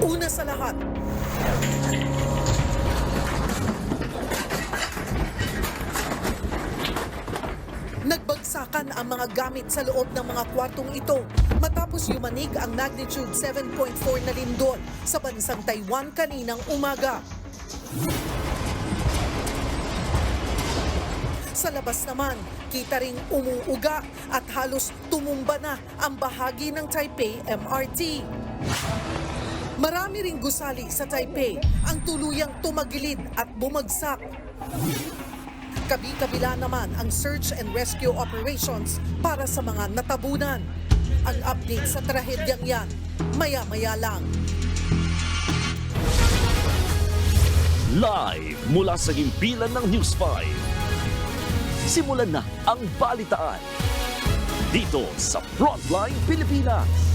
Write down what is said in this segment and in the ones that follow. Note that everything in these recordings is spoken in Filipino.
Una sa lahat, nagbagsakan ang mga gamit sa loob ng mga kwartong ito matapos yumanig ang magnitude 7.4 na lindol sa bansang Taiwan kaninang umaga. Sa labas naman, kita ring umuuga at halos tumumba na ang bahagi ng Taipei MRT. Marami ring gusali sa Taipei ang tuluyang tumagilid at bumagsak. Kabi-kabila naman ang search and rescue operations para sa mga natabunan. Ang update sa trahedyang yan, maya-maya lang. Live mula sa himpilan ng News 5. Simulan na ang balitaan dito sa Frontline Pilipinas.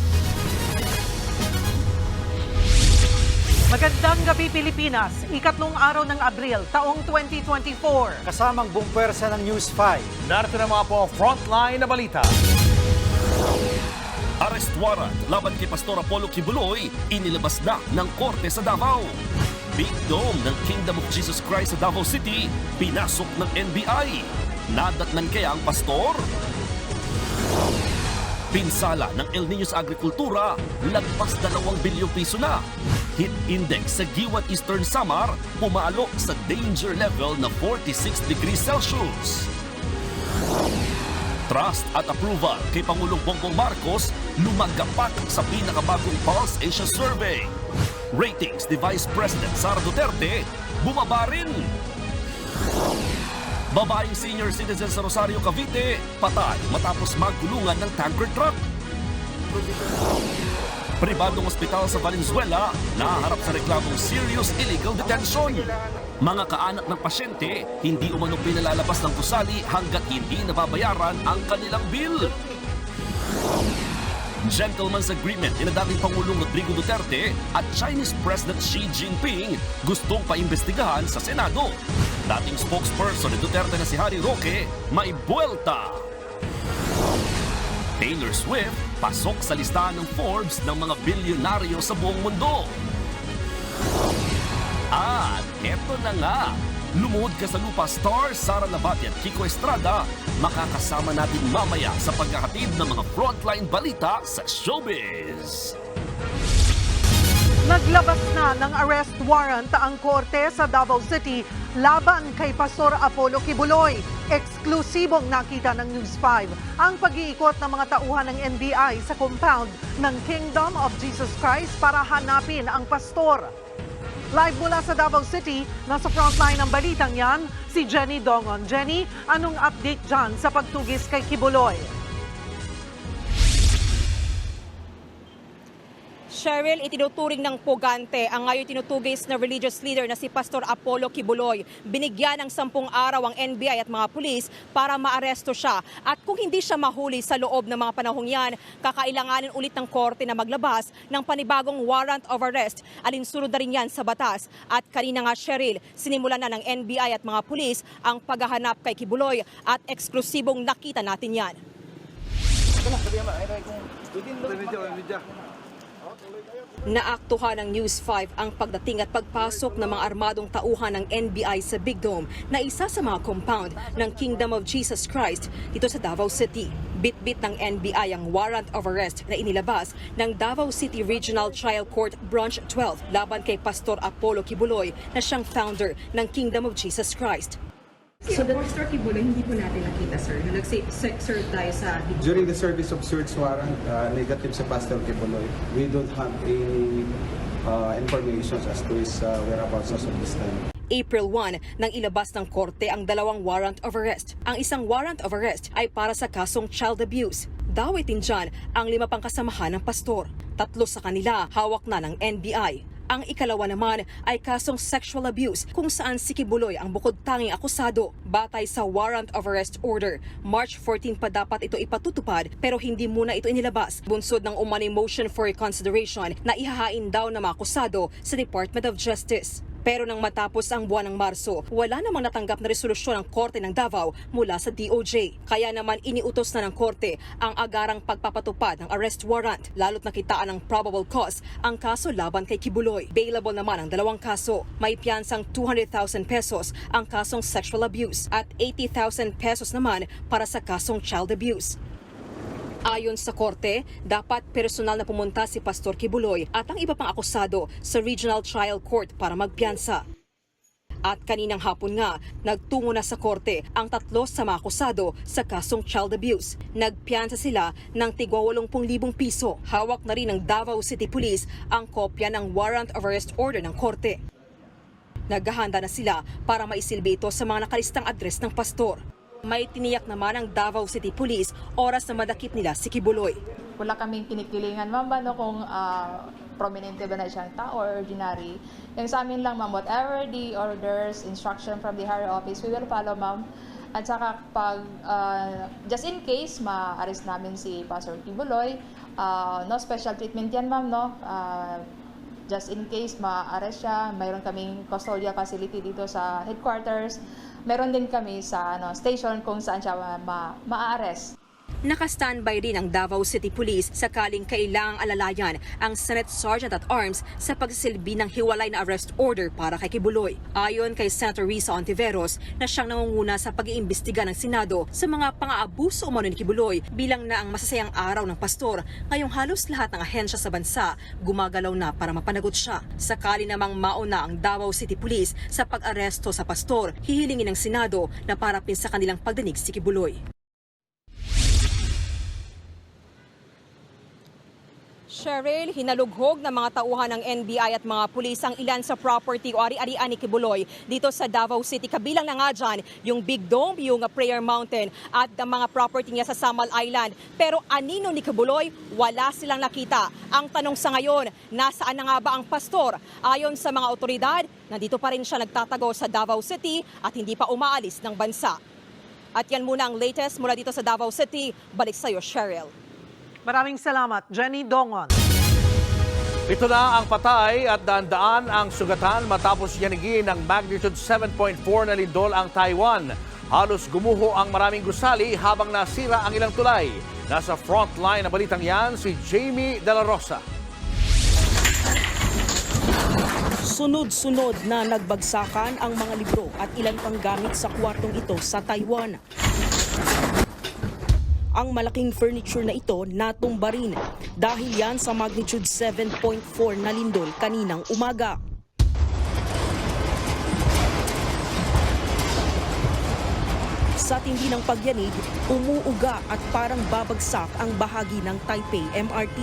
Magandang gabi Pilipinas, ikatlong araw ng Abril, taong 2024. Kasamang buong pwersa ng News 5. Narito na mga po frontline na balita. Arrest warrant laban kay Pastor Apollo Kibuloy inilabas na ng korte sa Davao. Big Dome ng Kingdom of Jesus Christ sa Davao City pinasok ng NBI. Nadatnan kaya ang pastor? Pinsala ng El Niño sa agrikultura, lagpas 2 bilyong piso na. Heat index sa Giwan Eastern Samar pumalo sa danger level na 46 degrees Celsius. Trust at approval kay Pangulong Bongbong Marcos lumagapak sa pinakabagong Pulse Asia Survey. Ratings ni Vice President Sara Duterte bumaba rin. Babaeng senior citizen sa Rosario, Cavite, patay matapos magkulungan ng tanker truck. Pribadong ospital sa Valenzuela, nahaharap sa reklamong serious illegal detention. Mga kaanak ng pasyente, hindi umano pinalalabas ng gusali hanggat hindi nababayaran ang kanilang bill. Gentleman's agreement ni dating Pangulong Rodrigo Duterte at Chinese President Xi Jinping gustong paimbestigahan sa Senado. Dating spokesperson ni Duterte na si Harry Roque may buwelta. Taylor Swift pasok sa listahan ng Forbes ng mga bilyonaryo sa buong mundo. At eto na nga, lumuhod ka sa lupa star Sara Labati at Kiko Estrada, makakasama natin mamaya sa paghahatid ng mga frontline balita sa showbiz. Naglabas na ng arrest warrant ang korte sa Davao City laban kay Pastor Apollo Kibuloy. Eksklusibong nakita ng News 5 ang pag-iikot ng mga tauhan ng NBI sa compound ng Kingdom of Jesus Christ para hanapin ang pastor. Live mula sa Davao City, nasa frontline ng balitang yan, si Jenny Dongon. Jenny, anong update dyan sa pagtugis kay Kibuloy? Cheryl, itinuturing ng pugante ang ngayon tinutugis na religious leader na si Pastor Apollo Kibuloy. Binigyan ng 10 araw ang NBI at mga pulis para maaresto siya. At kung hindi siya mahuli sa loob ng mga panahong yan, kakailanganin ulit ng korte na maglabas ng panibagong warrant of arrest. Alinsunod na rin yan sa batas. At kanina nga, Cheryl, sinimulan na ng NBI at mga pulis ang paghahanap kay Kibuloy at eksklusibong nakita natin yan. Naaktuhan ng News 5 ang pagdating at pagpasok ng mga armadong tauhan ng NBI sa Big Dome na isa sa mga compound ng Kingdom of Jesus Christ dito sa Davao City. Bit-bit ng NBI ang warrant of arrest na inilabas ng Davao City Regional Trial Court Branch 12 laban kay Pastor Apollo Kibuloy na siyang founder ng Kingdom of Jesus Christ. So the Pastor Kibuloy, hindi po natin nakita, sir. Na nag-serve tayo sa... During the service of search warrant, negative sa Pastor Kibuloy. We don't have any information as to his whereabouts as of this time. April 1 nang ilabas ng korte ang 2 warrant of arrest. Ang isang warrant of arrest ay para sa kasong child abuse. Dawitin dyan ang 5 pang kasamahan ng pastor. 3 sa kanila hawak na ng NBI. Ang ikalawa naman ay kasong sexual abuse kung saan si Kibuloy ang bukod tanging akusado. Batay sa warrant of arrest order, March 14 pa dapat ito ipatutupad pero hindi muna ito inilabas. Bunsod ng umano'y motion for reconsideration na ihahain daw ng mga akusado sa Department of Justice. Pero nang matapos ang buwan ng Marso, wala namang natanggap na resolusyon ng Korte ng Davao mula sa DOJ. Kaya naman iniutos na ng Korte ang agarang pagpapatupad ng arrest warrant, lalo't nakitaan ng probable cause ang kaso laban kay Kibuloy. Bailable naman ang 2 kaso. May piyansang 200,000 pesos ang kasong sexual abuse at 80,000 pesos naman para sa kasong child abuse. Ayon sa korte, dapat personal na pumunta si Pastor Kibuloy at ang iba pang akusado sa Regional Trial Court para magpiyansa. At kaninang hapon nga, nagtungo na sa korte ang 3 sa mga akusado sa kasong child abuse. Nagpiyansa sila ng tigwa 80,000 piso. Hawak na rin ng Davao City Police ang kopya ng warrant of arrest order ng korte. Naghahanda na sila para maisilbi ito sa mga nakalistang address ng pastor. May tiniyak naman ang Davao City Police oras na madakip nila si Kibuloy. Wala kaming kinikilingan, ma'am, kung prominente ba na siyang tao or ordinary. Yung sa amin lang, ma'am, whatever the orders, instruction from the higher office, we will follow, ma'am. At saka pag, just in case, ma-arrest namin si Pastor Kibuloy, no special treatment yan, ma'am, no? Just in case ma-arrest siya, mayroon kaming custodial facility dito sa headquarters. Meron din kami sa station kung saan siya ma-arrest. Naka-standby rin ang Davao City Police sakaling kailangang alalayan ang Senate Sergeant at Arms sa pagsisilbi ng hiwalay na arrest order para kay Kibuloy. Ayon kay Senator Risa Ontiveros na siyang nangunguna sa pag-iimbestiga ng Senado sa mga pang-aabuso umano ni Kibuloy bilang na ang masasayang araw ng pastor, ngayong halos lahat ng ahensya sa bansa gumagalaw na para mapanagot siya. Sakali namang mauna ang Davao City Police sa pag-aresto sa pastor, hihilingin ng Senado na parapin sa kanilang pagdinig si Kibuloy. Cheryl, hinalughog ng mga tauhan ng NBI at mga pulis ang ilan sa property o ari-arian ni Kibuloy dito sa Davao City. Kabilang na nga dyan yung Big Dome, yung Prayer Mountain at ang mga property niya sa Samal Island. Pero anino ni Kibuloy, wala silang nakita. Ang tanong sa ngayon, nasaan na nga ba ang pastor? Ayon sa mga otoridad, nandito pa rin siya nagtatago sa Davao City at hindi pa umaalis ng bansa. At yan muna ang latest mula dito sa Davao City. Balik sa'yo, Cheryl. Maraming salamat, Jenny Dongon. Ito na ang patay at daan-daan ang sugatan matapos yanigin ng magnitude 7.4 na lindol ang Taiwan. Halos gumuho ang maraming gusali habang nasira ang ilang tulay. Nasa frontline na balitang yan si Jamie De La Rosa. Sunod-sunod na nagbagsakan ang mga libro at ilan pang gamit sa kwartong ito sa Taiwan. Ang malaking furniture na ito natumba rin dahil yan sa magnitude 7.4 na lindol kaninang umaga. Sa tindi ng pagyanig, umuuga at parang babagsak ang bahagi ng Taipei MRT.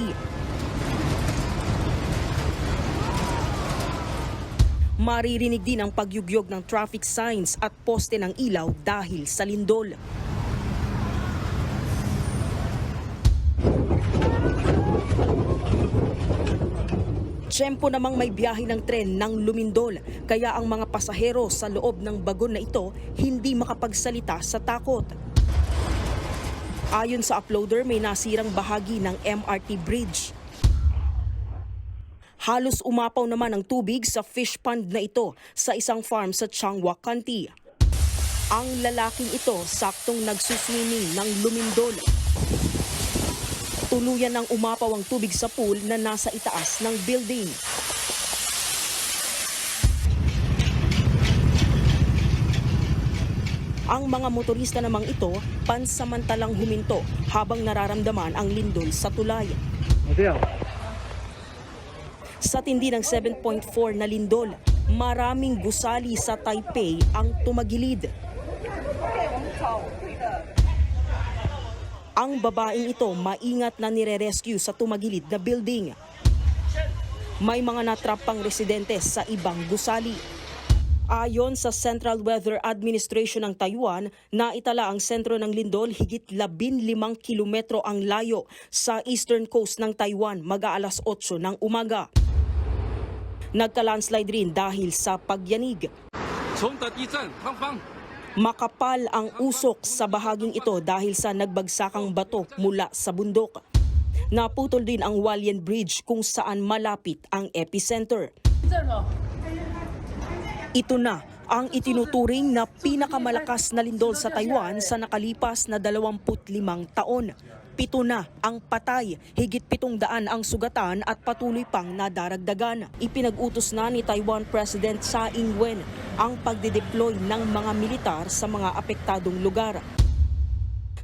Maririnig din ang pagyugyog ng traffic signs at poste ng ilaw dahil sa lindol. Tiyempo namang may biyahe ng tren nang lumindol, kaya ang mga pasahero sa loob ng bagon na ito hindi makapagsalita sa takot. Ayon sa uploader, may nasirang bahagi ng MRT bridge. Halos umapaw naman ang tubig sa fish pond na ito sa isang farm sa Changhua County. Ang lalaking ito saktong nagsuswimming ng lumindol. Tuluyan ng umapaw ang tubig sa pool na nasa itaas ng building. Ang mga motorista namang ito pansamantalang huminto habang nararamdaman ang lindol sa tulay. Sa tindi ng 7.4 na lindol, maraming gusali sa Taipei ang tumagilid. Ang babaeng ito maingat na nire-rescue sa tumagilid na building. May mga natrap pang residente sa ibang gusali. Ayon sa Central Weather Administration ng Taiwan, naitala ang sentro ng lindol higit 15 kilometro ang layo sa eastern coast ng Taiwan mag-aalas 8 ng umaga. Nagka-landslide rin dahil sa pagyanig. Makapal ang usok sa bahaging ito dahil sa nagbagsakang bato mula sa bundok. Naputol din ang Hualien Bridge kung saan malapit ang epicenter. Ito na ang itinuturing na pinakamalakas na lindol sa Taiwan sa nakalipas na 25 taon. 7 na ang patay, higit 700 ang sugatan at patuloy pang nadaragdagan. Ipinag-utos na ni Taiwan President Tsai Ing-wen ang pagdedeploy ng mga militar sa mga apektadong lugar.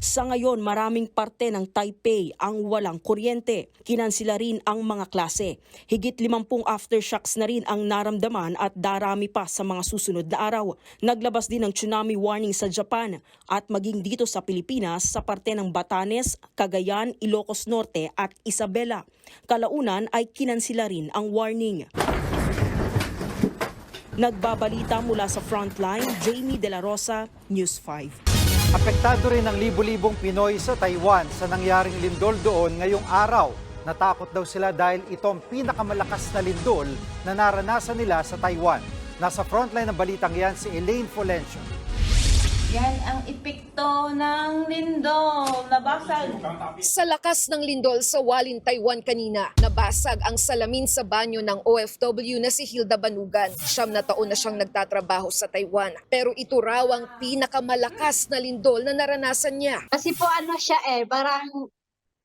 Sa ngayon, maraming parte ng Taipei ang walang kuryente. Kinansila rin ang mga klase. Higit 50 aftershocks na rin ang naramdaman at darami pa sa mga susunod na araw. Naglabas din ng tsunami warning sa Japan at maging dito sa Pilipinas sa parte ng Batanes, Cagayan, Ilocos Norte at Isabela. Kalaunan ay kinansila rin ang warning. Nagbabalita mula sa Frontline, Jamie De La Rosa, News 5. Apektado rin ang libu-libong Pinoy sa Taiwan sa nangyaring lindol doon ngayong araw. Natakot daw sila dahil ito ang pinakamalakas na lindol na naranasan nila sa Taiwan. Nasa frontline ng balitang yan si Elaine Fulencio. Yan ang epekto ng lindol. Nabasag. Sa lakas ng lindol sa Hualien, Taiwan kanina, nabasag ang salamin sa banyo ng OFW na si Hilda Banugan. 9 na taon na siyang nagtatrabaho sa Taiwan. Pero ito raw ang pinakamalakas na lindol na naranasan niya. Kasi po siya parang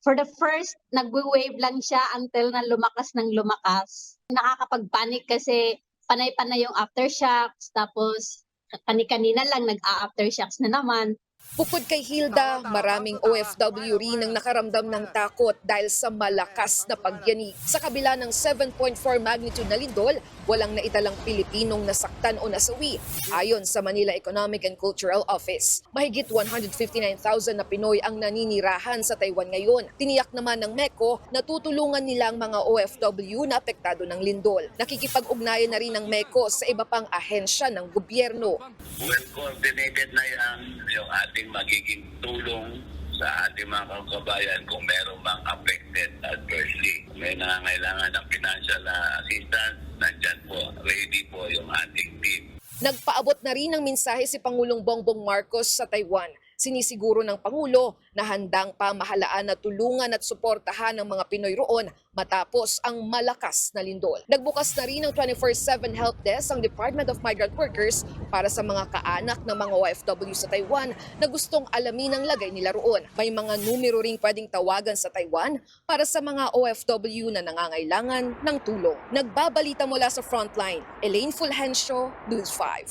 for the first, nagwe-wave lang siya until na lumakas ng lumakas. Nakakapag-panic kasi panay-panay yung aftershocks, tapos kanina lang nag-a-aftershocks na naman. Bukod kay Hilda, maraming OFW rin ang nakaramdam ng takot dahil sa malakas na pagyanig. Sa kabila ng 7.4 magnitude na lindol, walang naitalang Pilipinong nasaktan o nasawi. Ayon sa Manila Economic and Cultural Office, mahigit 159,000 na Pinoy ang naninirahan sa Taiwan ngayon. Tiniyak naman ng MECO na tutulungan nila ang mga OFW na apektado ng lindol. Nakikipag-ugnayan na rin ng MECO sa iba pang ahensya ng gobyerno. Well coordinated na yung ating magiging tulong sa ating mga kababayan kung meron mang affected adversely. May nangangailangan ng financial assistance, nandyan po, ready po yung ating team. Nagpaabot na rin ng mensahe si Pangulong Bongbong Marcos sa Taiwan. Sinisiguro ng Pangulo na handang pamahalaan na tulungan at suportahan ng mga Pinoy roon matapos ang malakas na lindol. Nagbukas na rin ng 24/7 help desk ang Department of Migrant Workers para sa mga kaanak ng mga OFW sa Taiwan na gustong alamin ang lagay nila roon. May mga numero ring pwedeng tawagan sa Taiwan para sa mga OFW na nangangailangan ng tulong. Nagbabalita mula sa Frontline, Elaine Fulgencio, News 5.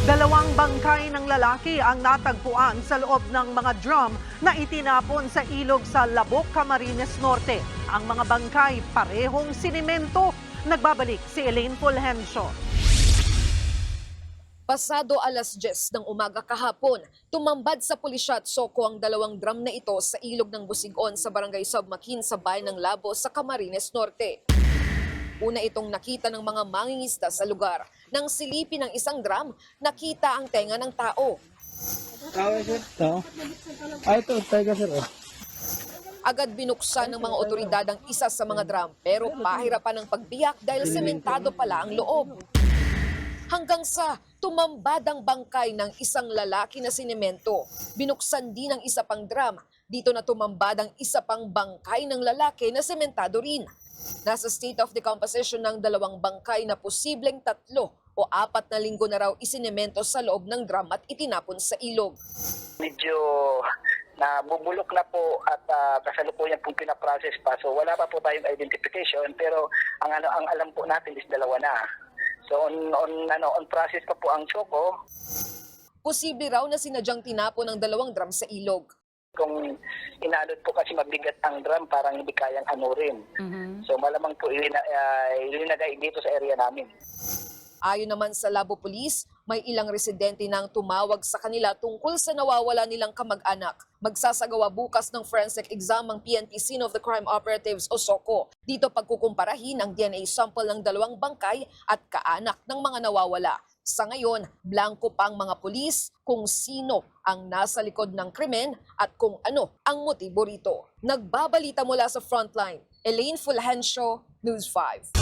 2 bangkay ng lalaki ang natagpuan sa loob ng mga drum na itinapon sa ilog sa Labok, Camarines Norte. Ang mga bangkay parehong sinimento. Nagbabalik si Elaine Fulgencio. Pasado 10:00 ng umaga kahapon, tumambad sa pulisya at soko ang 2 drum na ito sa ilog ng Busigon sa barangay Sabmakin sa bayan ng Labo sa Camarines Norte. Una itong nakita ng mga mangingisda sa lugar. Nang silipin ng isang drum, nakita ang tenga ng tao. Agad binuksan ng mga otoridad ang isa sa mga drum pero pahirapan ng pagbiyak dahil sementado pala ang loob. Hanggang sa tumambad ang bangkay ng isang lalaki na sinemento. Binuksan din ang isa pang drum. Dito na tumambad ang isa pang bangkay ng lalaki na sementado rin. Nasa state of decomposition ng 2 bangkay na posibleng 3 o 4 na linggo na raw isinemento sa loob ng drum at itinapon sa ilog. Medyo nabubulok na po at kasalukuyan pong pinaprocess pa. So wala pa po tayong identification pero ang alam po natin is 2 na. So on process pa po ang soko. Posible raw na sinadyang tinapon ng 2 drum sa ilog. Kung inalot po kasi mabigat ang drum, parang hindi kayang anurin. So malamang po ilinagay dito sa area namin. Ayon naman sa Labo Police, may ilang residente nang tumawag sa kanila tungkol sa nawawala nilang kamag-anak. Magsasagawa bukas ng forensic exam ang PNP Scene of the Crime Operatives o SOCO. Dito pagkukumparahin ang DNA sample ng 2 bangkay at kaanak ng mga nawawala. Sa ngayon, blanco pa ang mga pulis kung sino ang nasa likod ng krimen at kung ano ang motibo rito. Nagbabalita mula sa Frontline, Elaine Fulgencio, News 5.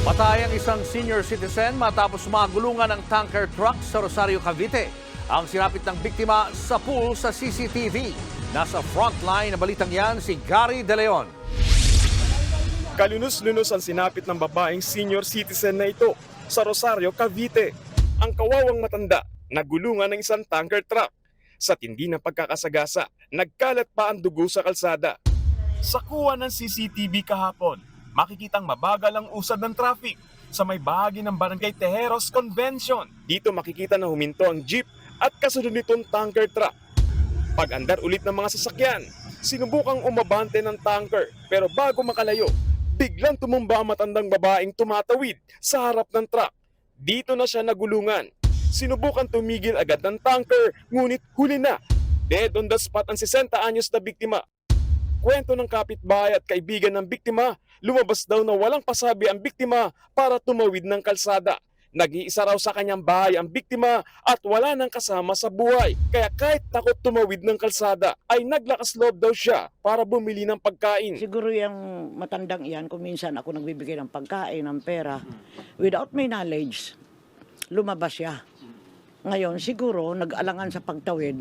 Patay ang isang senior citizen matapos magulungan ng tanker truck sa Rosario, Cavite. Ang sinapit ng biktima sa pool sa CCTV. Nasa Frontline na balitang yan si Gary De Leon. Kalunos-lunos ang sinapit ng babaeng senior citizen na ito sa Rosario, Cavite. ang kawawang matanda na gulungan ng isang tanker truck. Sa tindi ng pagkakasagasa, nagkalat pa ang dugo sa kalsada. Sa kuha ng CCTV kahapon, makikitang mabagal ang usad ng traffic sa may bahagi ng Barangay Tejeros Convention. Dito makikita na huminto ang jeep at kasunod nitong tanker truck. Pag-andar ulit ng mga sasakyan, sinubukang umabante ng tanker pero bago makalayo, biglang tumumba ang matandang babaeng tumatawid sa harap ng truck. Dito na siya nagulungan. Sinubukan tumigil agad ng tanker, ngunit huli na. Dead on the spot ang 60 anyos na biktima. Kwento ng kapitbahay at kaibigan ng biktima, lumabas daw na walang pasabi ang biktima para tumawid ng kalsada. Nag-iisa raw sa kanyang bahay ang biktima at wala nang kasama sa buhay. Kaya kahit takot tumawid ng kalsada, ay naglakas loob daw siya para bumili ng pagkain. Siguro yung matandang iyan, kung minsan ako nagbibigay ng pagkain, ng pera, without my knowledge, lumabas siya. Ngayon, siguro, nag-alangan sa pagtawid.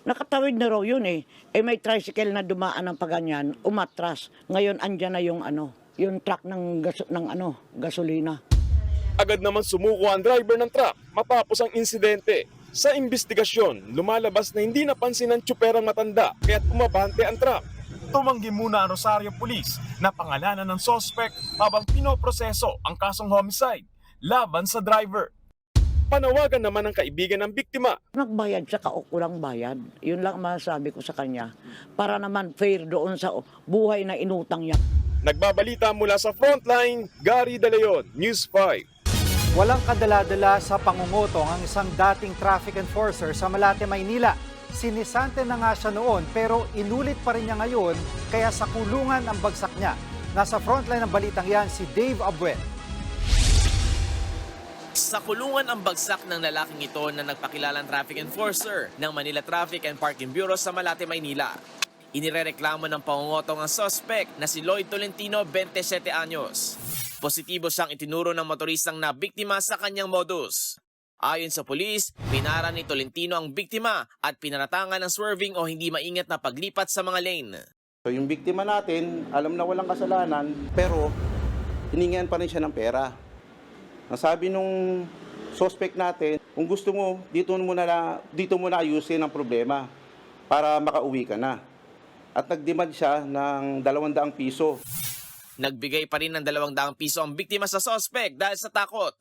Nakatawid na raw yun eh. Eh may tricycle na dumaan ng paganyan, umatras. Ngayon, andyan na yung truck ng gasolina. Agad naman sumuko ang driver ng truck matapos ang insidente. Sa investigasyon, lumalabas na hindi napansin ng tsuperang matanda kaya't umabante ang truck. Tumanggi muna ang Rosario Police na pangalanan ng suspect habang pinoproseso ang kasong homicide laban sa driver. Panawagan naman ng kaibigan ng biktima. Nagbayad siya, kaukulang bayad. Yun lang masasabi ko sa kanya. Para naman fair doon sa buhay na inutang niya. Nagbabalita mula sa Frontline, Gary De Leon, News 5. Walang kadala-dala sa pangungutong ang isang dating traffic enforcer sa Malate, Maynila. Sinisante na nga siya noon pero inulit pa rin niya ngayon kaya sa kulungan ang bagsak niya. Nasa frontline ng balitang yan si Dave Abuel. Sa kulungan ang bagsak ng lalaking ito na nagpakilalang traffic enforcer ng Manila Traffic and Parking Bureau sa Malate, Maynila. Inirereklamo ng pangungutong ang suspect na si Lloyd Tolentino, 27 anyos. Positibo siyang itinuro ng motoristang na biktima sa kanyang modus. Ayon sa pulis, pinara ni Tolentino ang biktima at pinaratangan ng swerving o hindi maingat na paglipat sa mga lane. So yung biktima natin, alam na walang kasalanan, pero hiningihan pa rin siya ng pera. Ang sabi nung suspect natin, kung gusto mo, dito mo na ayusin ang problema para makauwi ka na. At nag-demand siya ng 200 piso. Nagbigay pa rin ng 200 piso ang biktima sa suspect dahil sa takot.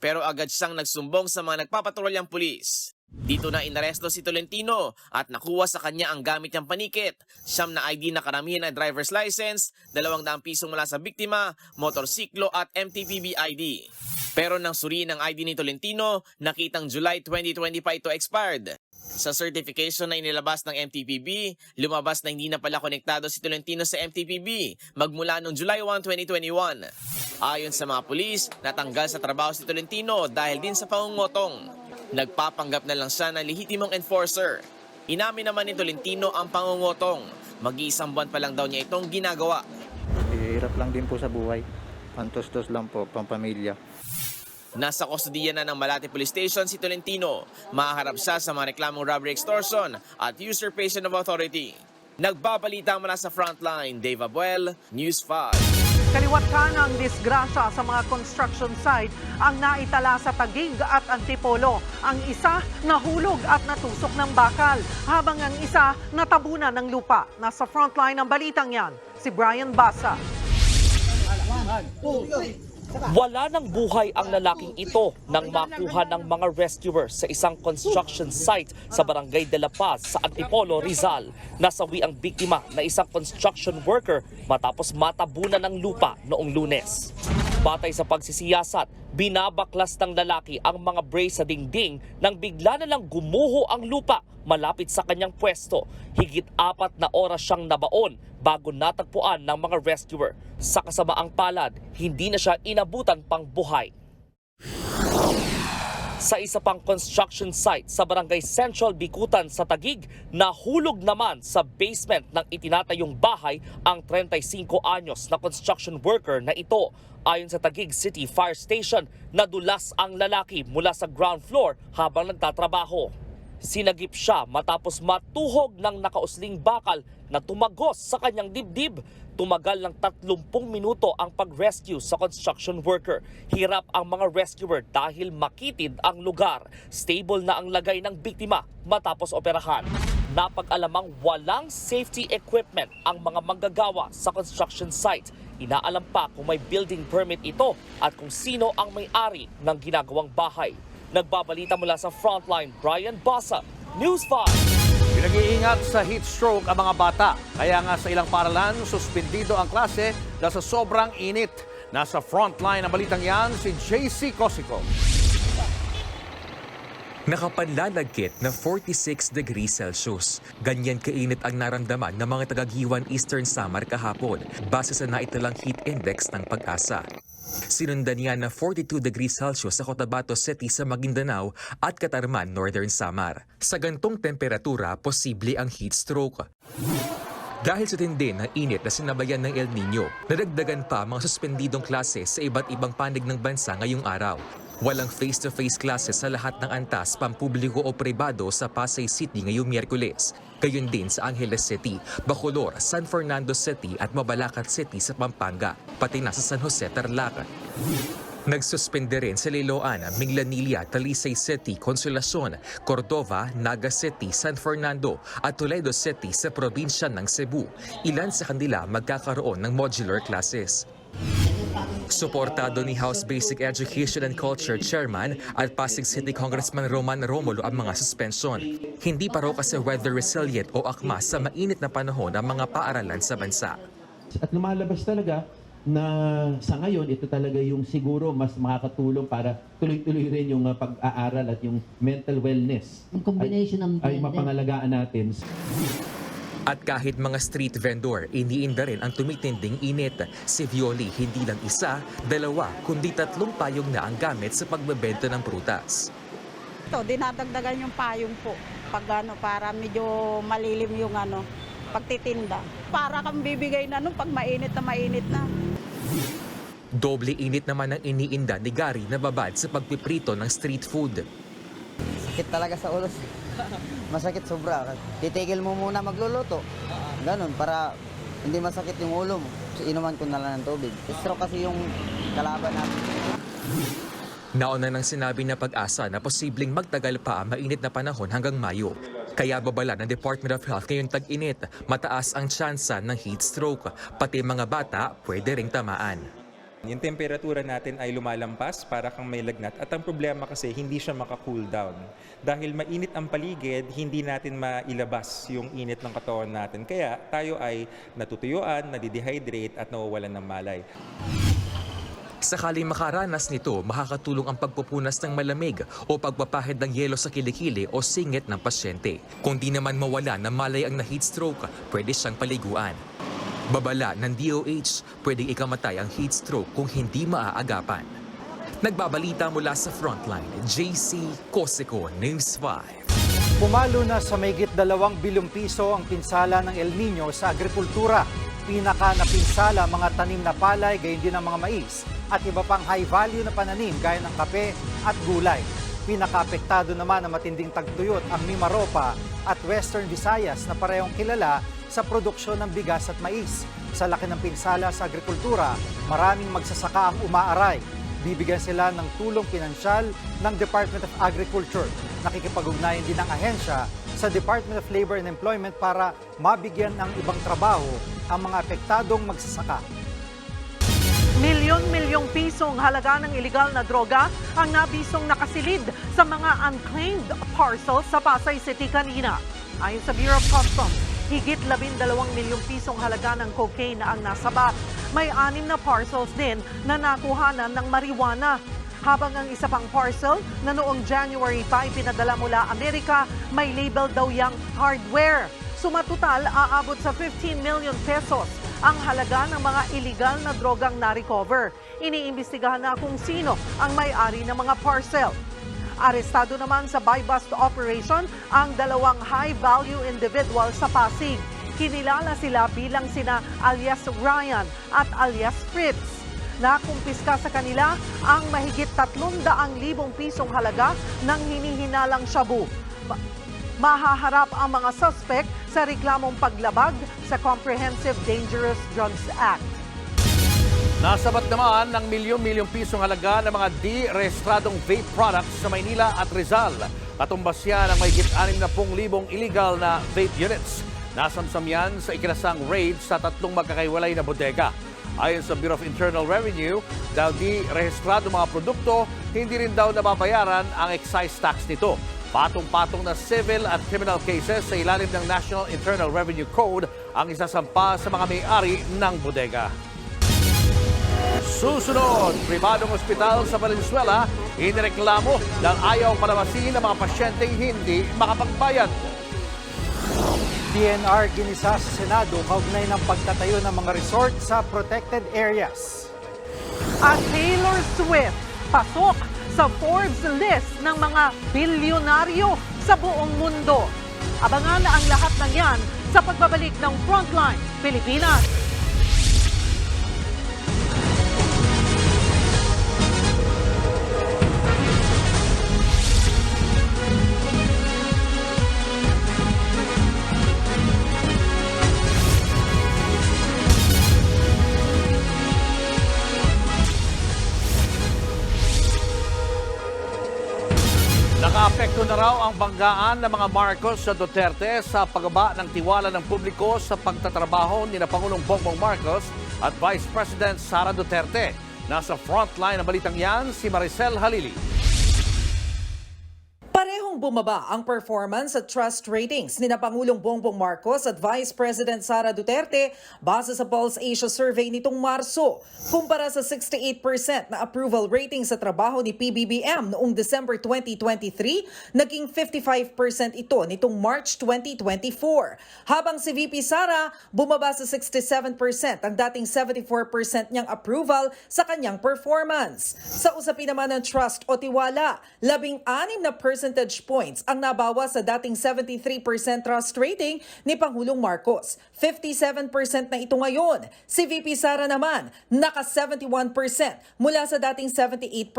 Pero agad siyang nagsumbong sa mga nagpapatrolyang pulis. Dito na inaresto si Tolentino at nakuha sa kanya ang gamit niyang panikit, siyam na ID na karamihan na driver's license, 200 piso mula sa biktima, motorsiklo at MTPB ID. Pero nang suriin ang ID ni Tolentino, nakitang July 2020 pa ito expired. Sa certification na inilabas ng MTPB, lumabas na hindi na pala konektado si Tolentino sa MTPB magmula noong July 1, 2021. Ayon sa mga pulis, natanggal sa trabaho si Tolentino dahil din sa pangungutong. Nagpapanggap na lang siya ng lehitimong enforcer. Inamin naman ni Tolentino ang pangungutong. Mag-iisang buwan pa lang daw niya itong ginagawa. Hirap lang din po sa buhay. Pantos-tos lang po, pampamilya. Nasa kustodiya na ng Malate Police Station si Tolentino. Mahaharap siya sa mga reklamong robbery extortion at usurpation of authority. Nagbabalita mula sa Frontline, Dave Abuel, News 5. Kaliwat ka ng disgrasya sa mga construction site ang naitala sa Taguig at Antipolo. Ang isa nahulog at natusok ng bakal, habang ang isa natabunan ng lupa. Nasa Frontline ng balitang yan, si Brian Basa. Wala ng buhay ang lalaking ito nang makuha ng mga rescuers sa isang construction site sa Barangay de la Paz sa Antipolo, Rizal. Nasawi ang biktima na isang construction worker matapos matabunan ng lupa noong Lunes. Batay sa pagsisiyasat, binabaklas ng lalaki ang mga brace sa dingding nang bigla na lang gumuho ang lupa malapit sa kanyang pwesto. Higit 4 na oras siyang nabaon bago natagpuan ng mga rescuer. Sa kasamaang palad, hindi na siya inabutan pang buhay. Sa isa pang construction site sa Barangay Central Bikutan sa Taguig, nahulog naman sa basement ng itinatayong bahay ang 35 anyos na construction worker na ito. Ayon sa Taguig City Fire Station, nadulas ang lalaki mula sa ground floor habang nagtatrabaho. Sinagip siya matapos matuhog ng nakausling bakal na tumagos sa kanyang dibdib. Tumagal ng 30 minuto ang pag-rescue sa construction worker. Hirap ang mga rescuer dahil makitid ang lugar. Stable na ang lagay ng biktima matapos operahan. Napag-alamang walang safety equipment ang mga manggagawa sa construction site. Inaalam pa kung may building permit ito at kung sino ang may-ari ng ginagawang bahay. Nagbabalita mula sa Frontline, Brian Basa, News 5. Pinag-iingat sa heat stroke ang mga bata. Kaya nga sa ilang paaralan, suspendido ang klase dahil sa sobrang init. Nasa frontline ang balitang yan si JC Cosico. Nakapanlalagkit na 46 degrees Celsius. Ganyan kainit ang naramdaman ng mga taga-Giwan Eastern Samar kahapon base sa naitalang heat index ng Pag-asa. Sinundan niya na 42 degrees Celsius sa Cotabato City sa Maguindanao at Catarman, Northern Samar. Sa gantong temperatura, posible ang heat stroke. Dahil sa tindi ng init na sinabayan ng El Nino, nadagdagan pa mga suspendidong klase sa iba't ibang panig ng bansa ngayong araw. Walang face-to-face classes sa lahat ng antas, pampubliko o pribado sa Pasay City ngayong Miyerkules. Gayon din sa Angeles City, Bacolor, San Fernando City at Mabalacat City sa Pampanga, pati na sa San Jose, Tarlac. Nagsuspende rin sa Liloan, Minglanilla, Talisay City, Consolacion, Cordova, Naga City, San Fernando at Toledo City sa probinsya ng Cebu. Ilan sa kanila magkakaroon ng modular classes. Suportado ni House Basic Education and Culture Chairman at Pasig City Congressman Roman Romulo ang mga suspension. Hindi pa raw kasi weather resilient o akma sa mainit na panahon ang mga paaralan sa bansa. At lumalabas talaga na sa ngayon, ito talaga yung siguro mas makakatulong para tuloy-tuloy rin yung pag-aaral at yung mental wellness. Yung combination ng ay mapangalagaan natin. At kahit mga street vendor, iniinda rin ang tumitinding init. Si Violi, hindi lang isa, dalawa, kundi 3 payong na ang gamit sa pagbebenta ng prutas. Ito, dinadagdagan yung payong po para medyo malilim yung pagtitinda. Para kang bibigay na pag mainit na. Doble init naman ang iniinda ni Gary na babad sa pagpiprito ng street food. Sakit talaga sa ulo. Masakit sobra. Titigil mo muna magluluto. Ganon, para hindi masakit yung ulo mo. Inuman ko na lang ng tubig. Stroke kasi yung kalaban natin. Nauna nang sinabi na Pag-asa na posibleng magtagal pa ang mainit na panahon hanggang Mayo. Kaya babala ng Department of Health ngayong tag-init, mataas ang tsansa ng heat stroke. Pati mga bata pwede ring tamaan. Yung temperatura natin ay lumalampas para kang may lagnat at ang problema kasi hindi siya maka-cool down. Dahil mainit ang paligid, hindi natin mailabas yung init ng katawan natin. Kaya tayo ay natutuyuan, nadidehydrate at nawawalan ng malay. Sakaling makaranas nito, makakatulong ang pagpupunas ng malamig o pagpapahid ng yelo sa kilikili o singit ng pasyente. Kung di naman mawala ng malay ang na-heat stroke, pwede siyang paliguan. Babala ng DOH, pwedeng ikamatay ang heat stroke kung hindi maaagapan. Nagbabalita mula sa Frontline, JC Cosico, News 5. Pumalo na sa mahigit 2 bilyong piso ang pinsala ng El Nino sa agrikultura. Pinaka napinsala mga tanim na palay, gayon din ang mga mais at iba pang high-value na pananim gaya ng kape at gulay. Pinaka-apektado naman ang matinding tagtuyot ang Mimaropa at Western Visayas na parehong kilala sa produksyon ng bigas at mais. Sa laki ng pinsala sa agrikultura, maraming magsasaka ang umaaray. Bibigyan sila ng tulong pinansyal ng Department of Agriculture. Nakikipag-ugnayan din ang ahensya sa Department of Labor and Employment para mabigyan ng ibang trabaho ang mga apektadong magsasaka. Milyon-milyong pisong halaga ng iligal na droga ang nabisong nakasilid sa mga unclaimed parcels sa Pasay City kanina. Ayon sa Bureau of Customs, higit 12 milyong pisong halaga ng cocaine na ang nasabat. May 6 na parcels din na nakuhanan ng marijuana. Habang ang isa pang parcel na noong January pa ipinadala mula Amerika, may label daw yang hardware. Sumatotal, aabot sa 15 million pesos ang halaga ng mga illegal na drogang na-recover. Iniimbestigahan na kung sino ang may-ari ng mga parcel. Arestado naman sa buy-bust operation ang 2 high-value individual sa Pasig. Kinilala sila bilang sina alias Ryan at alias Fritz. Nakumpiska sa kanila ang mahigit 300,000 pisong halaga ng hinihinalang shabu. Mahaharap ang mga suspect sa reklamong paglabag sa Comprehensive Dangerous Drugs Act. Nasabat naman ng milyon-milyong pisong halaga ng mga di-rehistradong vape products sa Maynila at Rizal. Katumbas yan ng mahigit 60,000 illegal na vape units. Nasamsam yan sa ikinasang raid sa 3 magkakaiwalay na bodega. Ayon sa Bureau of Internal Revenue, daw di-rehistrado mga produkto, hindi rin daw nababayaran ang excise tax nito. Patong-patong na civil at criminal cases sa ilalim ng National Internal Revenue Code ang isasampa sa mga may-ari ng bodega. Susunod, pribadong ospital sa Valenzuela, inireklamo dahil ayaw palabasin ng mga pasyenteng hindi makapagbayad. DNR ginisa sa Senado kaugnay ng pagtatayo ng mga resort sa protected areas. At Taylor Swift, pasok sa Forbes list ng mga bilyonaryo sa buong mundo. Abangan ang lahat ng yan sa pagbabalik ng Frontline Pilipinas. Nakaapekto na raw ang banggaan ng mga Marcos sa Duterte sa pagbaba ng tiwala ng publiko sa pagtatrabaho ni Pangulong Bongbong Marcos at Vice President Sara Duterte. Nasa frontline ng balitang yan si Maricel Halili. Parehong bumaba ang performance at trust ratings ni Pangulong Bongbong Marcos at Vice President Sara Duterte base sa Pulse Asia survey nitong Marso. Kumpara sa 68% na approval rating sa trabaho ni PBBM noong December 2023, naging 55% ito nitong March 2024. Habang si VP Sara bumaba sa 67% ang dating 74% niyang approval sa kanyang performance. Sa usapin naman ng trust o tiwala, 16 na percentage points ang nabawa sa dating 73% trust rating ni Pangulong Marcos. 57% na ito ngayon. Si VP Sara naman, naka 71% mula sa dating 78%.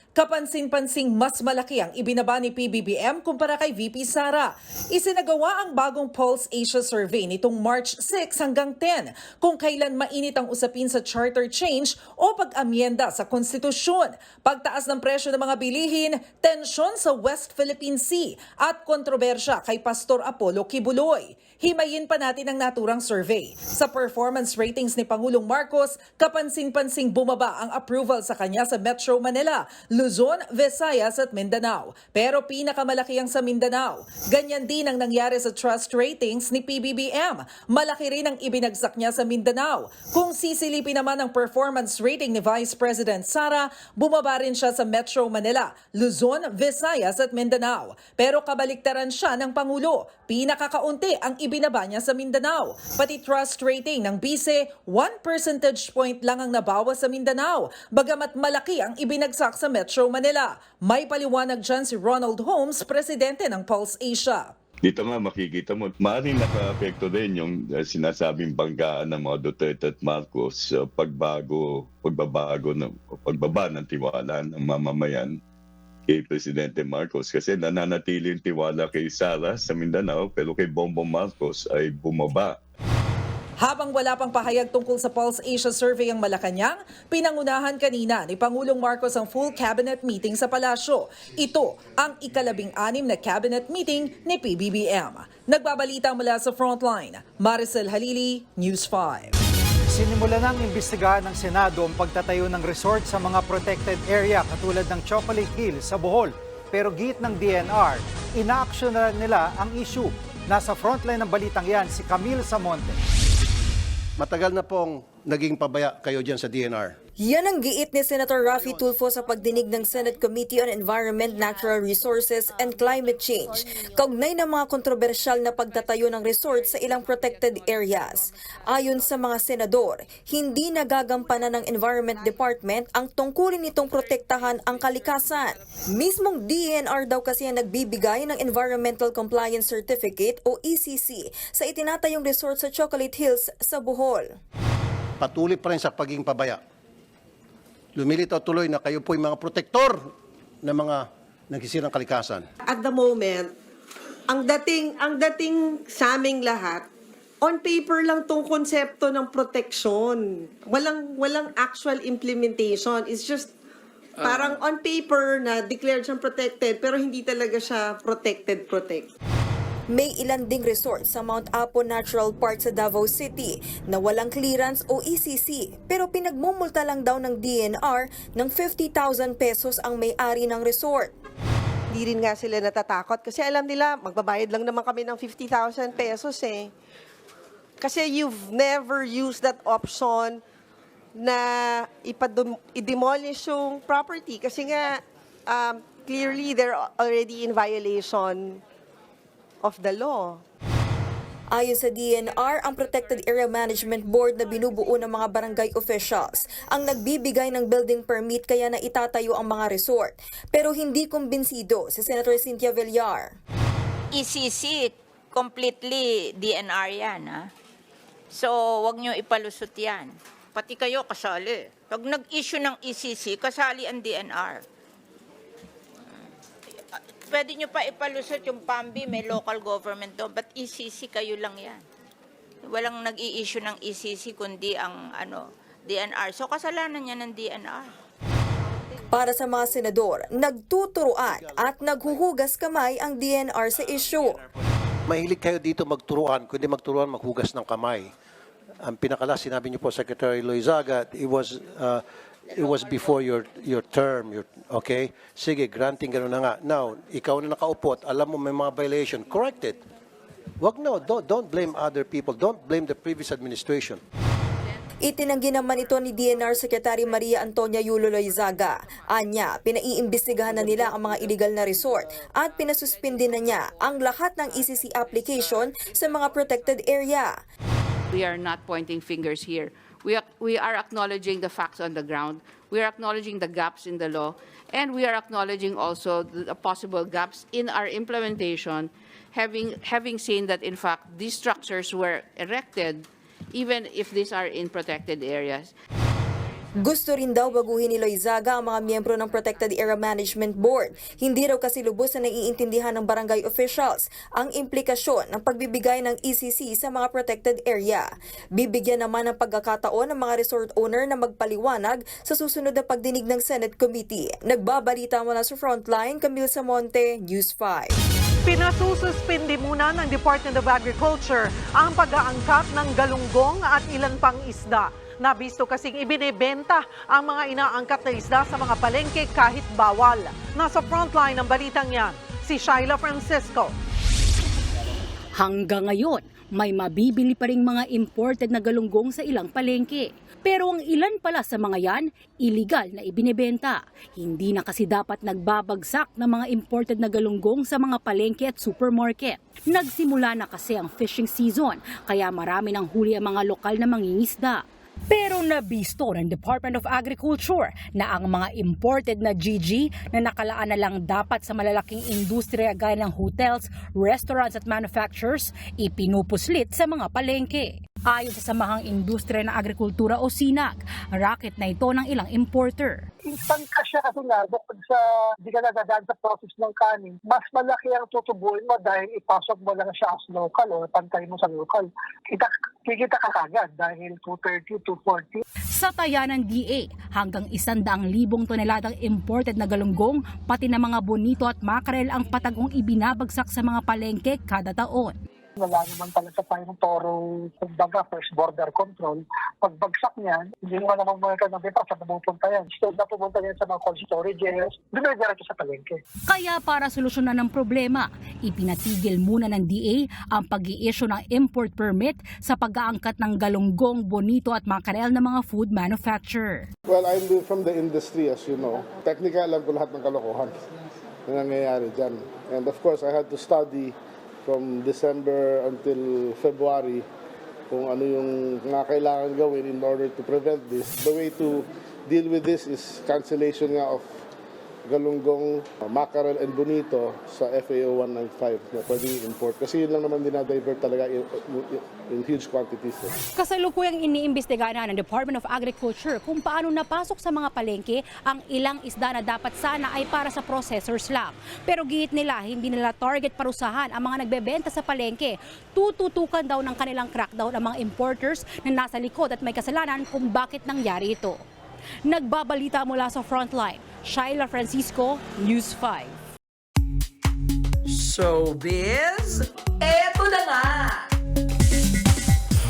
Kapansin-pansing mas malaki ang ibinaba ni PBBM kumpara kay VP Sara. Isinagawa ang bagong Pulse Asia survey nitong March 6 hanggang 10 kung kailan mainit ang usapin sa charter change o pag-amyenda sa konstitusyon, pagtaas ng presyo ng mga bilihin, tensyon sa West Philippine Sea at kontrobersya kay Pastor Apollo Kibuloy. Himayin pa natin ang naturang survey. Sa performance ratings ni Pangulong Marcos, kapansin-pansing bumaba ang approval sa kanya sa Metro Manila, Luzon, Visayas at Mindanao. Pero pinakamalaki ang sa Mindanao. Ganyan din ang nangyari sa trust ratings ni PBBM. Malaki rin ang ibinagsak niya sa Mindanao. Kung sisilipin naman ang performance rating ni Vice President Sara, bumaba rin siya sa Metro Manila, Luzon, Visayas at Mindanao. Pero kabaliktaran siya ng Pangulo. Pinakakaunti ang ibinaba niya sa Mindanao. Pati trust rating ng BICE, 1 percentage point lang ang nabawas sa Mindanao, bagamat malaki ang ibinagsak sa Metro Manila. May paliwanag dyan si Ronald Holmes, presidente ng Pulse Asia. Dito nga makikita mo, maaaring naka-apekto din yung sinasabing banggaan ng mga Duterte at Marcos sa pagbaba ng tiwala ng mamamayan kay Presidente Marcos, kasi nananatili yung tiwala kay Sara sa Mindanao pero kay Bongbong Marcos ay bumaba. Habang wala pang pahayag tungkol sa Pulse Asia survey ang Malacanang, pinangunahan kanina ni Pangulong Marcos ang full cabinet meeting sa palasyo. Ito ang ika-16 na cabinet meeting ni PBBM. Nagbabalita mula sa Frontline, Maricel Halili, News 5. Sinimula ng imbestigahan ng Senado ang pagtatayo ng resort sa mga protected area katulad ng Chocolate Hill sa Bohol. Pero git ng DNR, ina-action na nila ang issue. Nasa frontline ng balitang yan si Camille Samonte. Matagal na pong naging pabaya kayo dyan sa DNR. Yan ang giit ni Senator Raffy Tulfo sa pagdinig ng Senate Committee on Environment, Natural Resources and Climate Change, kaugnay ng mga kontrobersyal na pagtatayo ng resort sa ilang protected areas. Ayon sa mga senador, hindi nagagampanan ng Environment Department ang tungkulin nitong protektahan ang kalikasan. Mismong DNR daw kasi ang nagbibigay ng Environmental Compliance Certificate o ECC sa itinatayong resort sa Chocolate Hills sa Bohol. Patuloy pa rin sa pagiging pabaya. Lumilitaw tuloy na kayo po yung mga protektor ng mga nagsisirang kalikasan. At the moment, ang dating sa aming lahat, on paper lang tong konsepto ng protection. Walang actual implementation. It's just parang on paper na declared siyang protected pero hindi talaga siya protect. May ilan ding resort sa Mount Apo Natural Park sa Davao City na walang clearance o ECC pero pinagmumulta lang daw ng DNR ng 50,000 pesos ang may-ari ng resort. Hindi rin nga sila natatakot kasi alam nila magbabayad lang naman kami ng 50,000 pesos eh. Kasi you've never used that option na i-demolish yung property kasi nga clearly they're already in violation of the law. Ayon sa DNR, ang Protected Area Management Board na binubuo ng mga barangay officials ang nagbibigay ng building permit kaya na itatayo ang mga resort. Pero hindi kumbinsido si Senator Cynthia Villar. ECC, completely DNR yan. Ha? So, wag nyo ipalusot yan. Pati kayo kasali. Pag nag-issue ng ECC, kasali ang DNR. Pwede nyo pa ipalusot yung PAMBI, may local government doon, but ECC kayo lang yan. Walang nag-i-issue ng ECC kundi ang DNR. So kasalanan yan ng DNR. Para sa mga senador, nagtuturuan at naghuhugas kamay ang DNR sa issue. Mahilig kayo dito magturuan, kundi magturuan maghugas ng kamay. Ang pinakalas, sinabi niyo po, Secretary Loizaga, it was before your term, okay? Sige, granting gano'n na nga. Now, ikaw na nakaupo at alam mo may mga violation, correct it. Don't blame other people. Don't blame the previous administration. Itinanggi naman ito ni DNR Secretary Maria Antonia Yulo Loizaga. Anya, pinaiimbestigahan na nila ang mga illegal na resort at pinasuspindi na niya ang lahat ng ECC application sa mga protected area. We are not pointing fingers here. We are acknowledging the facts on the ground. We are acknowledging the gaps in the law. And we are acknowledging also the possible gaps in our implementation, having seen that, in fact, these structures were erected even if these are in protected areas. Gusto rin daw baguhin ni Loizaga ang mga miyembro ng Protected Area Management Board. Hindi raw kasi lubos na naiintindihan ng barangay officials ang implikasyon ng pagbibigay ng ECC sa mga protected area. Bibigyan naman ng pagkakataon ng mga resort owner na magpaliwanag sa susunod na pagdinig ng Senate Committee. Nagbabalita mula sa Frontline, Camille Samonte, News 5. Pinasususpindi muna ng Department of Agriculture ang pag-aangkat ng galunggong at ilan pang isda. Nabisto kasing ibinebenta ang mga inaangkat na isda sa mga palengke kahit bawal. Nasa frontline ng balitang yan, si Shyla Francisco. Hanggang ngayon, may mabibili pa ring mga imported na galunggong sa ilang palengke. Pero ang ilan pala sa mga yan, illegal na ibinebenta. Hindi na kasi dapat nagbabagsak ng mga imported na galunggong sa mga palengke at supermarket. Nagsimula na kasi ang fishing season, kaya marami ng huli ang mga lokal na mangingisda. Pero nabisto ng Department of Agriculture na ang mga imported na GG na nakalaan na lang dapat sa malalaking industriya gaya ng hotels, restaurants at manufacturers, ipinupuslit sa mga palengke. Ayon sa Samahang Industriya ng Agrikultura o SINAG, racket na ito ng ilang importer. Instant cash siya kasi nga, bukod sa di ka nadadaan sa process ng kanin, mas malaki ang tutubuin mo dahil ipasok mo lang siya as local o pantay mo sa local. Kikita ka kagad dahil 230, 240. Sa taya ng DA, hanggang 100,000 toneladang imported na galunggong, pati na mga bonito at mackerel ang patagong ibinabagsak sa mga palengke kada taon. Wala naman talaga tayong toro, kumbaga, first border control. Pagbagsak niyan, hindi mo naman mga kanabi pa sa pupunta yan. Instead na pupunta yan sa mga cold storages, dumidiretso sa palengke. Kaya para solusyonan ng problema, ipinatigil muna ng DA ang pag-i-issue ng import permit sa pag-aangkat ng galunggong, bonito at mackerel ng mga food manufacturer. Well, I'm from the industry, as you know. Technically, alam ko lahat ng kalokohan na nangyayari dyan. And of course, I had to study from December until February kung ano yung mga kailangan gawin in order to prevent this. The way to deal with this is cancellation nga of galunggong, mackerel and bonito sa FAO 195 na pwede import. Kasi yun lang naman dinadivert talaga in huge quantities. Kasalukuyang iniimbestiga na ng Department of Agriculture kung paano napasok sa mga palengke ang ilang isda na dapat sana ay para sa processors lang. Pero gihit nila, hindi nila target parusahan ang mga nagbebenta sa palengke. Tututukan daw ng kanilang crackdown ang mga importers na nasa likod at may kasalanan kung bakit nangyari ito. Nagbabalita mula sa Frontline, Shaila Francisco, News 5. Showbiz, eto na nga!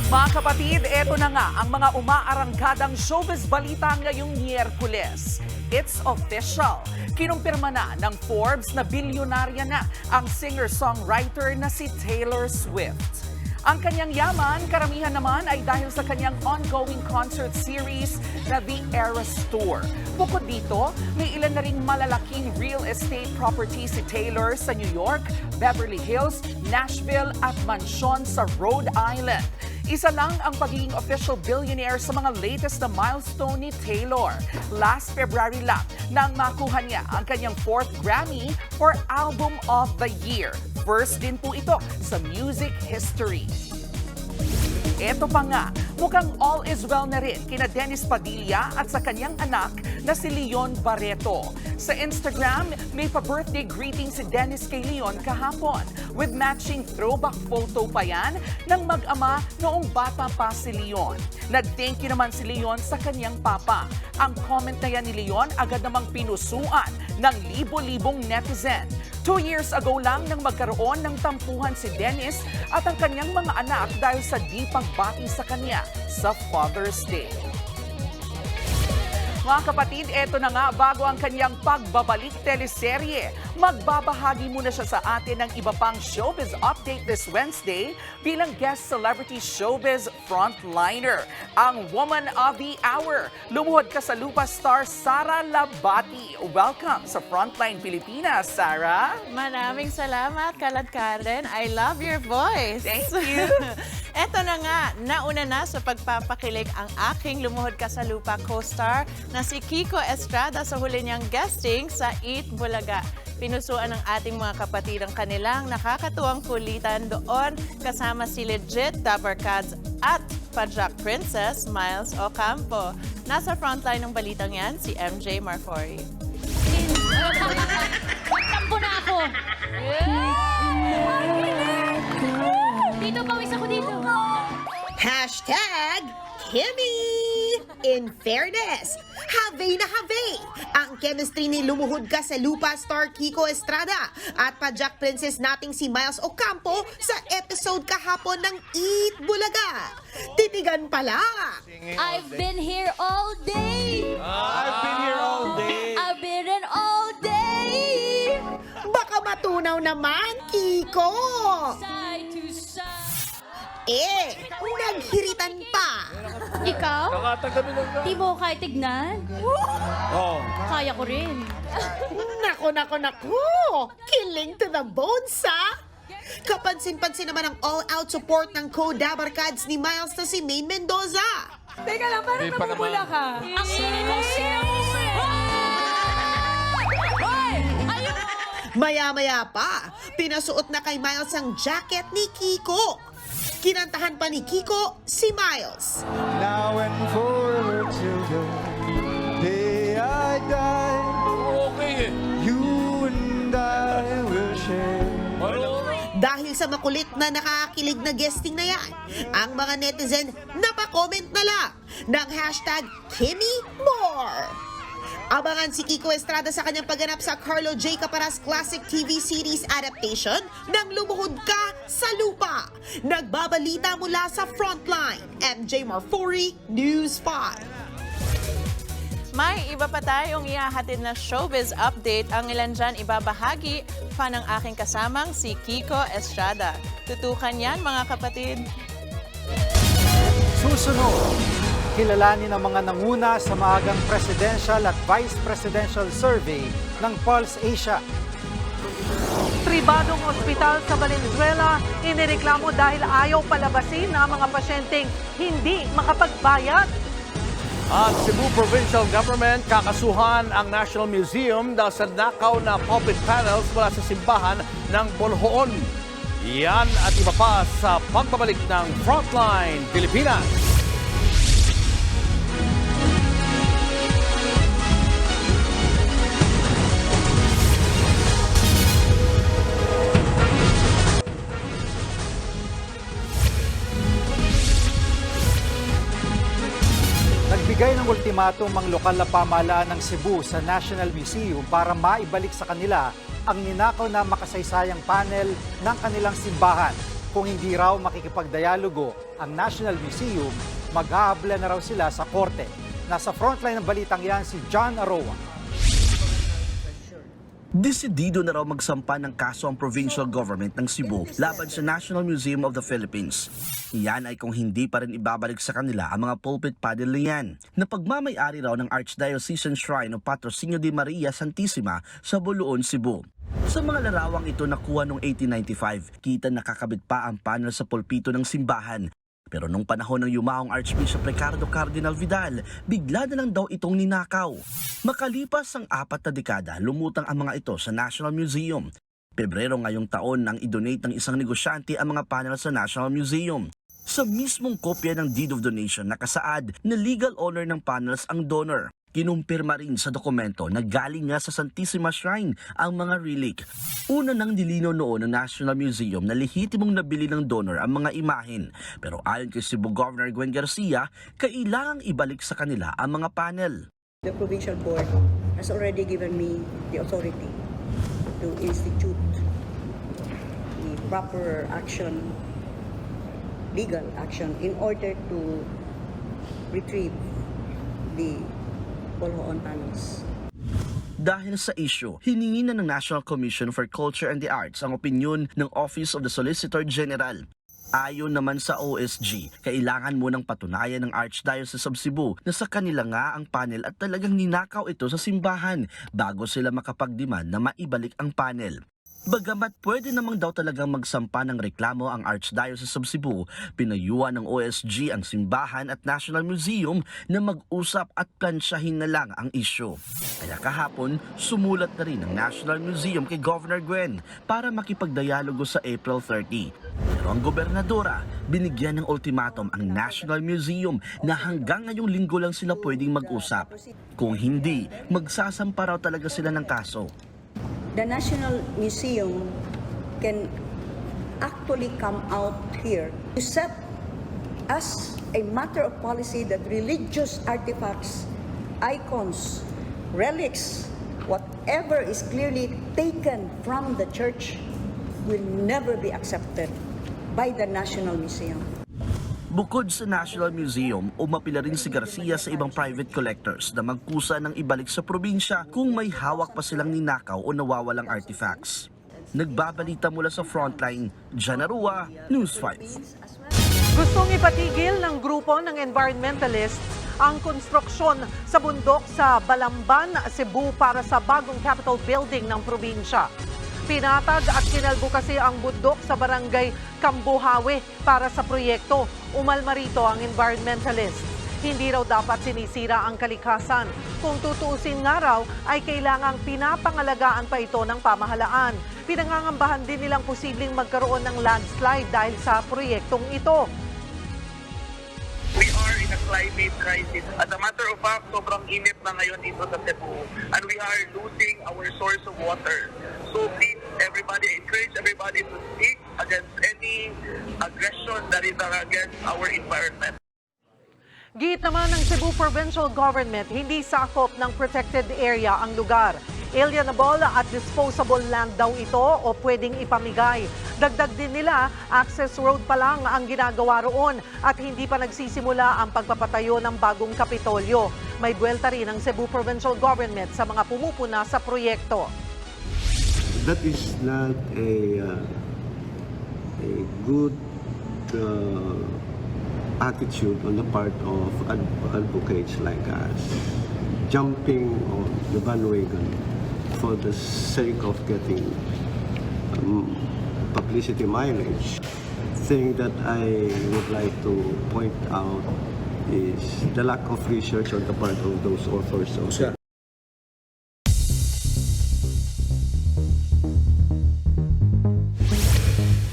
Mga kapatid, eto na nga ang mga umaarangkadang showbiz balita ngayong Miyerkules. It's official. Kinumpirma na ng Forbes na bilyonarya na ang singer-songwriter na si Taylor Swift. Ang kanyang yaman, karamihan naman ay dahil sa kanyang ongoing concert series na The Eras Tour. Bukod dito, may ilan na ring malalaking real estate property si Taylor sa New York, Beverly Hills, Nashville at mansyon sa Rhode Island. Isa lang ang pagiging official billionaire sa mga latest na milestone ni Taylor. Last February lang nang makuha niya ang kanyang 4th Grammy for Album of the Year. First din po ito sa music history. Eto pa nga, mukhang all is well na rin kina Dennis Padilla at sa kanyang anak na si Leon Barreto. Sa Instagram, may pa-birthday greeting si Dennis kay Leon kahapon with matching throwback photo pa yan ng mag-ama noong bata pa si Leon. Nag-thank you naman si Leon sa kanyang papa. Ang comment na yan ni Leon agad namang pinusuan ng libo-libong netizen. 2 years ago lang nang magkaroon ng tampuhan si Dennis at ang kanyang mga anak dahil sa di pagbati sa kanya sa Father's Day. Mga kapatid, eto na nga bago ang kanyang pagbabalik teleserye. Magbabahagi muna siya sa atin ng iba pang showbiz update this Wednesday bilang guest celebrity showbiz frontliner. Ang Woman of the Hour, lumuhod ka sa lupa star Sara Labati. Welcome sa Frontline Pilipinas, Sara. Maraming salamat, Kalad Karen. I love your voice. Thank you. Eto na nga, nauna na sa pagpapakilig ang aking Lumuhod Ka sa Lupa co-star na si Kiko Estrada sa huli niyang guesting sa Eat Bulaga. Pinusuan ng ating mga kapatid ang kanilang nakakatuwang kulitan doon kasama si Legit, Dapper Cats at Pajak Princess Miles Ocampo. Nasa frontline ng balitang yan si MJ Marfori. Magtampo na ako! Dito, pawis ako dito. Hashtag Kimmy! In fairness, have na have ang chemistry ni Lumuhod Ka sa Lupa star Kiko Estrada at Pajak Princess nating si Miles Ocampo sa episode kahapon ng Eat Bulaga. Titigan pala! I've been here all day. I've been here all day. I've been in all day. Baka matunaw naman, Kiko! Side to side. Naghiritan pa! Ikaw? Nakatagabi lang ka. Di mo kaya tignan? Oh. Kaya ko rin. Nako! Killing to the bones, ha? Kapansin-pansin naman ang all-out support ng co-dabarkads ni Miles na si Maine Mendoza. Teka lang, parang namumula ka. Ang init ng Maya-maya pa, pinasuot na kay Miles ang jacket ni Kiko. Kinantahan pa ni Kiko si Miles. Now and forever till the day I die. Okay. You and I will share. Dahil sa makulit na nakakakilig na guesting na yan, ang mga netizen napakomment na lang ng hashtag KimmyMore. Abangan si Kiko Estrada sa kanyang pagganap sa Carlo J. Caparas Classic TV series adaptation ng Lumuhod Ka sa Lupa. Nagbabalita mula sa Frontline, MJ Marfori, News 5. May iba pa tayong ihahatid na showbiz update. Ang ilan dyan ibabahagi pa ng aking kasamang si Kiko Estrada. Tutukan yan, mga kapatid. Susunod, kilalanin ang mga nanguna sa maagang presidential at vice presidential survey ng Pulse Asia. Pribadong ospital sa Valenzuela, inireklamo dahil ayaw palabasin ang mga pasyenteng hindi makapagbayad. At Cebu Provincial Government kakasuhan ang National Museum dahil sa nakaw na pulpit panels mula sa simbahan ng Bolhoon. Yan at iba pa sa pagbabalik ng Frontline Pilipinas. Nagbigay ng ultimatum ang lokal na pamahalaan ng Cebu sa National Museum para maibalik sa kanila ang ninakaw na makasaysayang panel ng kanilang simbahan. Kung hindi raw makikipagdialogo ang National Museum, maghahabla na raw sila sa korte. Nasa frontline ng balitang yan si John Aroa. Desidido na raw magsampa ng kaso ang provincial government ng Cebu laban sa National Museum of the Philippines. Iyan ay kung hindi pa rin ibabalik sa kanila ang mga pulpit panel na yan, na pagmamay-ari raw ng Archdiocesan Shrine of Patrocinio de Maria Santissima sa Buluon, Cebu. Sa mga larawang ito nakuha noong 1895, kita nakakabit pa ang panel sa pulpito ng simbahan. Pero nung panahon ng yumaong Archbishop Ricardo Cardinal Vidal, bigla na lang daw itong ninakaw. Makalipas ang 4 na dekada, lumutang ang mga ito sa National Museum. Pebrero ngayong taon nang idonate ng isang negosyante ang mga panel sa National Museum. Sa mismong kopya ng Deed of Donation nakasaad na legal owner ng panels ang donor. Kinumpirma rin sa dokumento na galing nga sa Santissima Shrine ang mga relic. Una nang nilinaw noon ng National Museum na lehitimong nabili ng donor ang mga imahen. Pero ayon kay Cebu Governor Gwen Garcia, kailangang ibalik sa kanila ang mga panel. The provincial board has already given me the authority to institute the proper action, legal action, in order to retrieve the Bolhoon panels. Dahil sa issue, hiningi na ng National Commission for Culture and the Arts ang opinyon ng Office of the Solicitor General. Ayon naman sa OSG, kailangan munang patunayan ng Archdiocese of Cebu na sa kanila nga ang panel at talagang ninakaw ito sa simbahan bago sila makapagdemand na maibalik ang panel. Bagamat pwede namang daw talagang magsampa ng reklamo ang Archdiocese of Cebu, pinayuhan ng OSG ang simbahan at National Museum na mag-usap at plansyahin na lang ang isyu. Kaya kahapon, sumulat na rin ang National Museum kay Governor Gwen para makipagdialogo sa April 30. Pero ang gobernadora, binigyan ng ultimatum ang National Museum na hanggang ngayong linggo lang sila pwedeng mag-usap. Kung hindi, magsasampa raw talaga sila ng kaso. The National Museum can actually come out here to set as a matter of policy that religious artifacts, icons, relics, whatever is clearly taken from the church will never be accepted by the National Museum. Bukod sa National Museum, umapila rin si Garcia sa ibang private collectors na magkusa ng ibalik sa probinsya kung may hawak pa silang ninakaw o nawawalang artifacts. Nagbabalita mula sa Frontline, John Aroa, News 5. Gustong ipatigil ng grupo ng environmentalists ang konstruksyon sa bundok sa Balamban, Cebu para sa bagong Capitol Building ng probinsya. Pinatag at kinalbo kasi ang bundok sa barangay Cambuhawe para sa proyekto. Umalma rito ang environmentalist. Hindi raw dapat sinisira ang kalikasan. Kung tutuusin nga raw, ay kailangang pinapangalagaan pa ito ng pamahalaan. Pinangangambahan din nilang posibleng magkaroon ng landslide dahil sa proyektong ito. We are in a climate crisis. As a matter of fact, sobrang init na ngayon dito sa Cebu. And we are losing our source of water. So please, everybody, encourage everybody to speak against any aggression that is against our environment. Giit naman ng Cebu Provincial Government, hindi sakop ng protected area ang lugar. Alienable at disposable land daw ito o pwedeng ipamigay. Dagdag din nila, access road pa lang ang ginagawa roon at hindi pa nagsisimula ang pagpapatayo ng bagong Kapitolyo. May buwelta rin ang Cebu Provincial Government sa mga pumupuna sa proyekto. That is not a good attitude on the part of advocates like us, jumping on the bandwagon for the sake of getting publicity mileage. Thing that I would like to point out is the lack of research on the part of those authors of the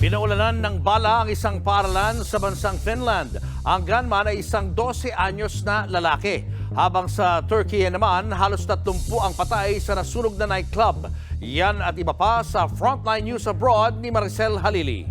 Pinaulanan ng bala ang isang paaralan sa bansang Finland. Ang gunman ay isang 12 anyos na lalaki. Habang sa Turkey naman, halos 30 ang patay sa nasunog na nightclub. Yan at iba pa sa Frontline News Abroad ni Maricel Halili.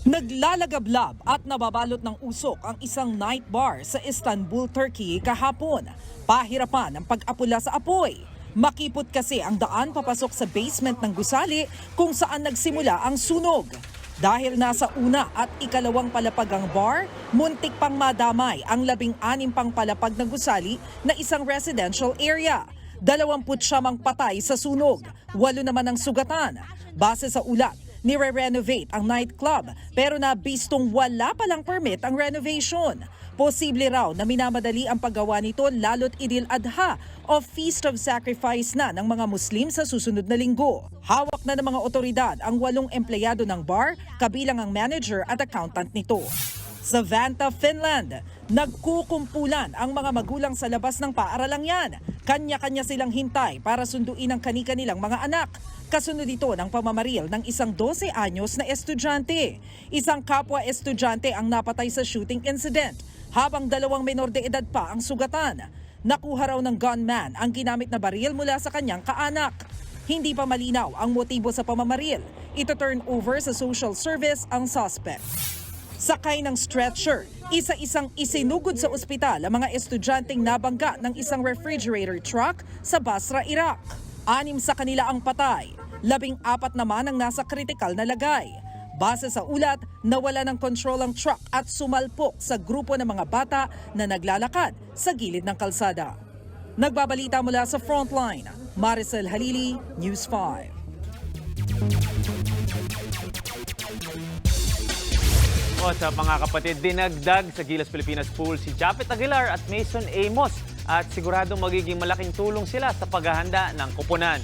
Naglalagablab at nababalot ng usok ang isang night bar sa Istanbul, Turkey kahapon. Pahirapan ang pag-apula sa apoy. Makipot kasi ang daan papasok sa basement ng gusali kung saan nagsimula ang sunog. Dahil nasa una at ikalawang palapag ang bar, muntik pang madamay ang 16 pang palapag ng gusali na isang residential area. 29 ang patay sa sunog, 8 naman ang sugatan. Base sa ulat, nire-renovate ang nightclub pero nabistong wala palang permit ang renovation. Posible raw na minamadali ang paggawa nito lalo't Idil Adha o Feast of Sacrifice na ng mga Muslim sa susunod na linggo. Hawak na ng mga otoridad ang 8 empleyado ng bar, kabilang ang manager at accountant nito. Sa Vantaa, Finland, nagkukumpulan ang mga magulang sa labas ng paaralang yan. Kanya-kanya silang hintay para sunduin ang kani-kanilang mga anak. Kasunod ito ng pamamaril ng isang 12 anyos na estudyante. Isang kapwa estudyante ang napatay sa shooting incident, habang 2 menor de edad pa ang sugatan. Nakuha raw ng gunman ang ginamit na baril mula sa kanyang kaanak. Hindi pa malinaw ang motibo sa pamamaril. Ito turn over sa social service ang suspect. Sakay ng stretcher, isa-isang isinugod sa ospital ang mga estudyanteng nabangga ng isang refrigerator truck sa Basra, Iraq. 6 sa kanila ang patay, 14 naman ang nasa kritikal na lagay. Base sa ulat, nawala ng control ang truck at sumalpok sa grupo ng mga bata na naglalakad sa gilid ng kalsada. Nagbabalita mula sa Frontline, Maricel Halili, News 5. O sa mga kapatid, dinagdag sa Gilas Pilipinas Pool si Japet Aguilar at Mason Amos at siguradong magiging malaking tulong sila sa paghahanda ng kupunan.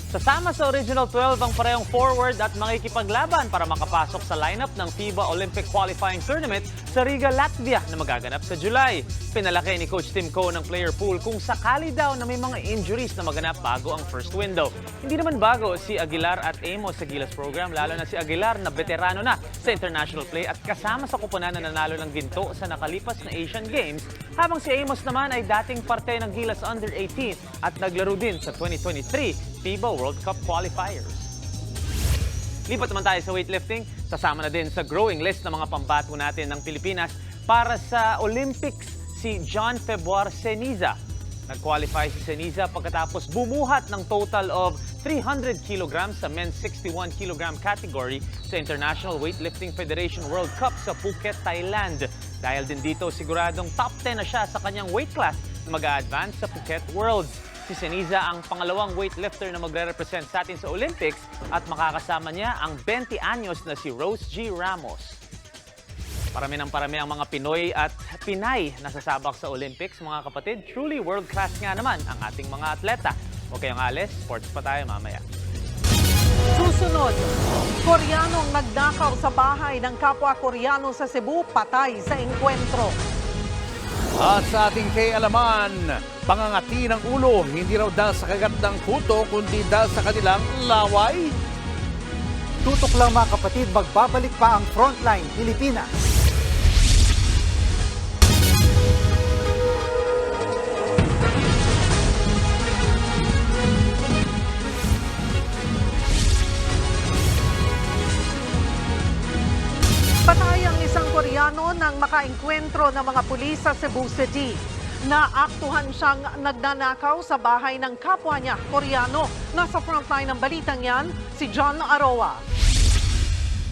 Sasama sa Original 12 ang parehong forward at makikipaglaban para makapasok sa lineup ng FIBA Olympic Qualifying Tournament sa Riga, Latvia na magaganap sa July. Pinalaki ni Coach Tim Coe ng player pool kung sakali daw na may mga injuries na maganap bago ang first window. Hindi naman bago si Aguilar at Amos sa Gilas program, lalo na si Aguilar na veterano na sa international play at kasama sa kupunan na nanalo ng ginto sa nakalipas na Asian Games, habang si Amos naman ay dating parte ng Gilas Under-18 at naglaro din sa 2023 FIBA World Cup qualifiers. Lipat naman tayo sa weightlifting. Sasama na din sa growing list ng mga pambato natin ng Pilipinas para sa Olympics si John Februar Ceniza. Nag-qualify si Ceniza pagkatapos bumuhat ng total of 300 kg sa men's 61 kg category sa International Weightlifting Federation World Cup sa Phuket, Thailand. Dahil din dito, siguradong top 10 na siya sa kanyang weight class na mag-a-advance sa Phuket Worlds. Si Ceniza ang pangalawang weightlifter na magre-represent sa atin sa Olympics at makakasama niya ang 20 anyos na si Rose G. Ramos. Parami ng parami ang mga Pinoy at Pinay na sasabak sa Olympics, mga kapatid. Truly world-class nga naman ang ating mga atleta. Huwag kayong alis, sports pa tayo mamaya. Susunod, Koreanong nagnakaw sa bahay ng kapwa Koreano sa Cebu, patay sa engkwentro. At sa ating kaialaman, pangangati ng ulo, hindi raw dahil sa kagat ng puto, kundi dahil sa kanilang laway. Tutok lang mga kapatid, magbabalik pa ang Frontline Pilipinas. Patay ang isang Koreano nang makaengkwentro ng mga pulis sa Cebu City. Naaktuhan siyang nagnanakaw sa bahay ng kapwa niya, Koreano. Nasa frontline ng balitang yan, si John Aroa.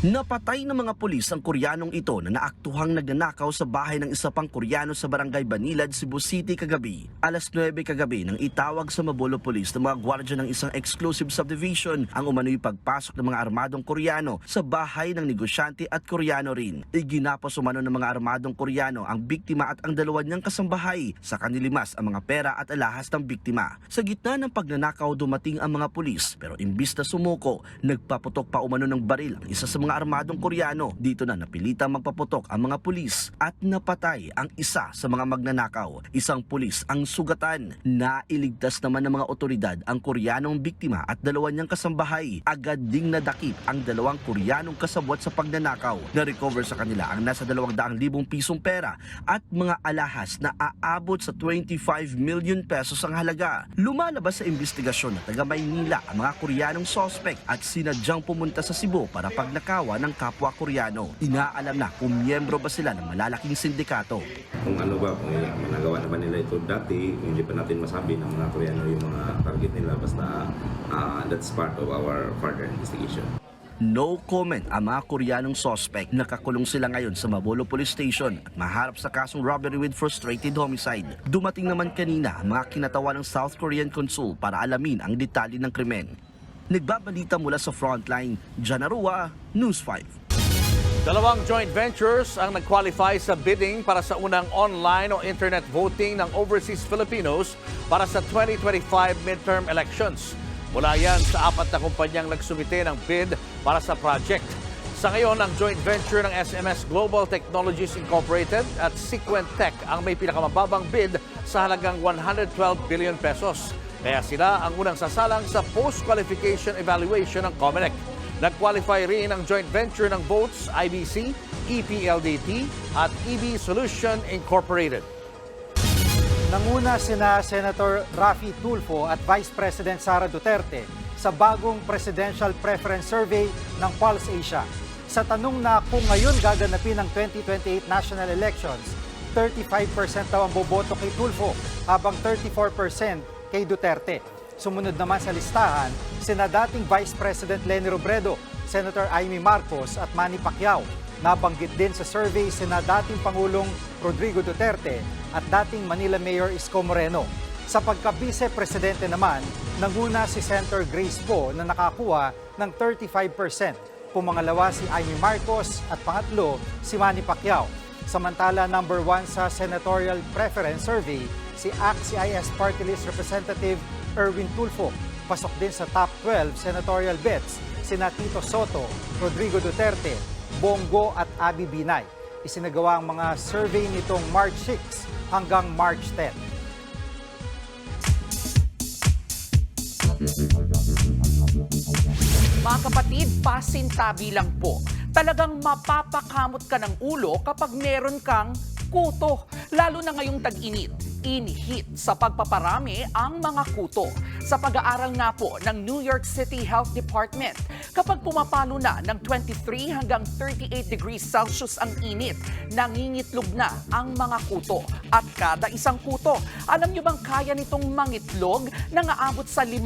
Napatay ng mga pulis ang Koreanong ito na naaktuhang nagnanakaw sa bahay ng isa pang Koreano sa Barangay Banilad, Cebu City kagabi. Alas 9 kagabi nang itawag sa Mabolo Police ng mga gwardya ng isang exclusive subdivision ang umano'y pagpasok ng mga armadong Koreano sa bahay ng negosyante at Koreano rin. Iginapos umano ng mga armadong Koreano ang biktima at ang dalawa niyang kasambahay sa kanilimas ang mga pera at alahas ng biktima. Sa gitna ng pagnanakaw dumating ang mga pulis pero imbis na sumuko, nagpaputok pa umano ng baril ang isa sa mga mga armadong Koreano. Dito na napilitang magpaputok ang mga pulis at napatay ang isa sa mga magnanakaw. Isang pulis ang sugatan. Nailigtas naman ng mga otoridad ang Koreanong biktima at dalawa niyang kasambahay. Agad ding nadakip ang dalawang Koreanong kasabwat sa pagnanakaw. Na-recover sa kanila ang nasa 200,000 pisong pera at mga alahas na aabot sa 25 million pesos ang halaga. Lumalabas sa investigasyon na taga Maynila ang mga Koreanong suspect at sinadyang pumunta sa Cebu para pagnakawan ng kapwa Koreano. Inaalam na kung miyembro ba sila ng malalaking sindikato. Kung ano ba, kung nagawa na ba nila ito dati, hindi pa natin masabi ng mga Koreano yung mga target nila, basta that's part of our further investigation. No comment ang mga Koreanong suspect. Nakakulong sila ngayon sa Mabolo Police Station at maharap sa kasong robbery with frustrated homicide. Dumating naman kanina ang mga kinatawan ng South Korean Consul para alamin ang detalye ng krimen. Nagbabalita mula sa Frontline, Jan Arua, News 5. Dalawang joint ventures ang nag-qualify sa bidding para sa unang online o internet voting ng overseas Filipinos para sa 2025 midterm elections. Mula yan sa 4 na kumpanyang nagsumite ng bid para sa project. Sa ngayon, ang joint venture ng SMS Global Technologies Incorporated at Sequent Tech ang may pinakamababang bid sa halagang 112 billion pesos. Kaya sila ang unang sasalang sa post-qualification evaluation ng COMELEC. Nag-qualify rin ang joint venture ng Votes, IBC, EPLDT at EB Solution Incorporated. Nanguna sina Senator Raffy Tulfo at Vice President Sara Duterte sa bagong Presidential Preference Survey ng Pulse Asia. Sa tanong na kung ngayon gaganapin ang 2028 national elections, 35% daw ang boboto kay Tulfo habang 34% kay Duterte. Sumunod naman sa listahan, sina dating Vice President Leni Robredo, Senator Amy Marcos at Manny Pacquiao. Nabanggit din sa survey sina dating Pangulong Rodrigo Duterte at dating Manila Mayor Isko Moreno. Sa pagka-vice-presidente naman, nanguna si Senator Grace Poe na nakakuha ng 35%. Pumangalawa si Amy Marcos at pangatlo si Manny Pacquiao. Samantala, number 1 sa senatorial preference survey, si ACT-CIS Party List Representative Erwin Tulfo. Pasok din sa top 12 senatorial bets sina Tito Soto, Rodrigo Duterte, Bongo at Abby Binay. Isinagawa ang mga survey nitong March 6 hanggang March 10. Mga kapatid, pasintabi lang po. Talagang mapapakamot ka ng ulo kapag meron kang kuto. Lalo na ngayong tag-init. Inhit sa pagpaparami ang mga kuto. Sa pag-aaral nga po ng New York City Health Department, kapag pumapalo na ng 23 hanggang 38 degrees Celsius ang init, nangingitlog na ang mga kuto. At kada isang kuto, alam nyo bang kaya nitong mangitlog na aabot sa 50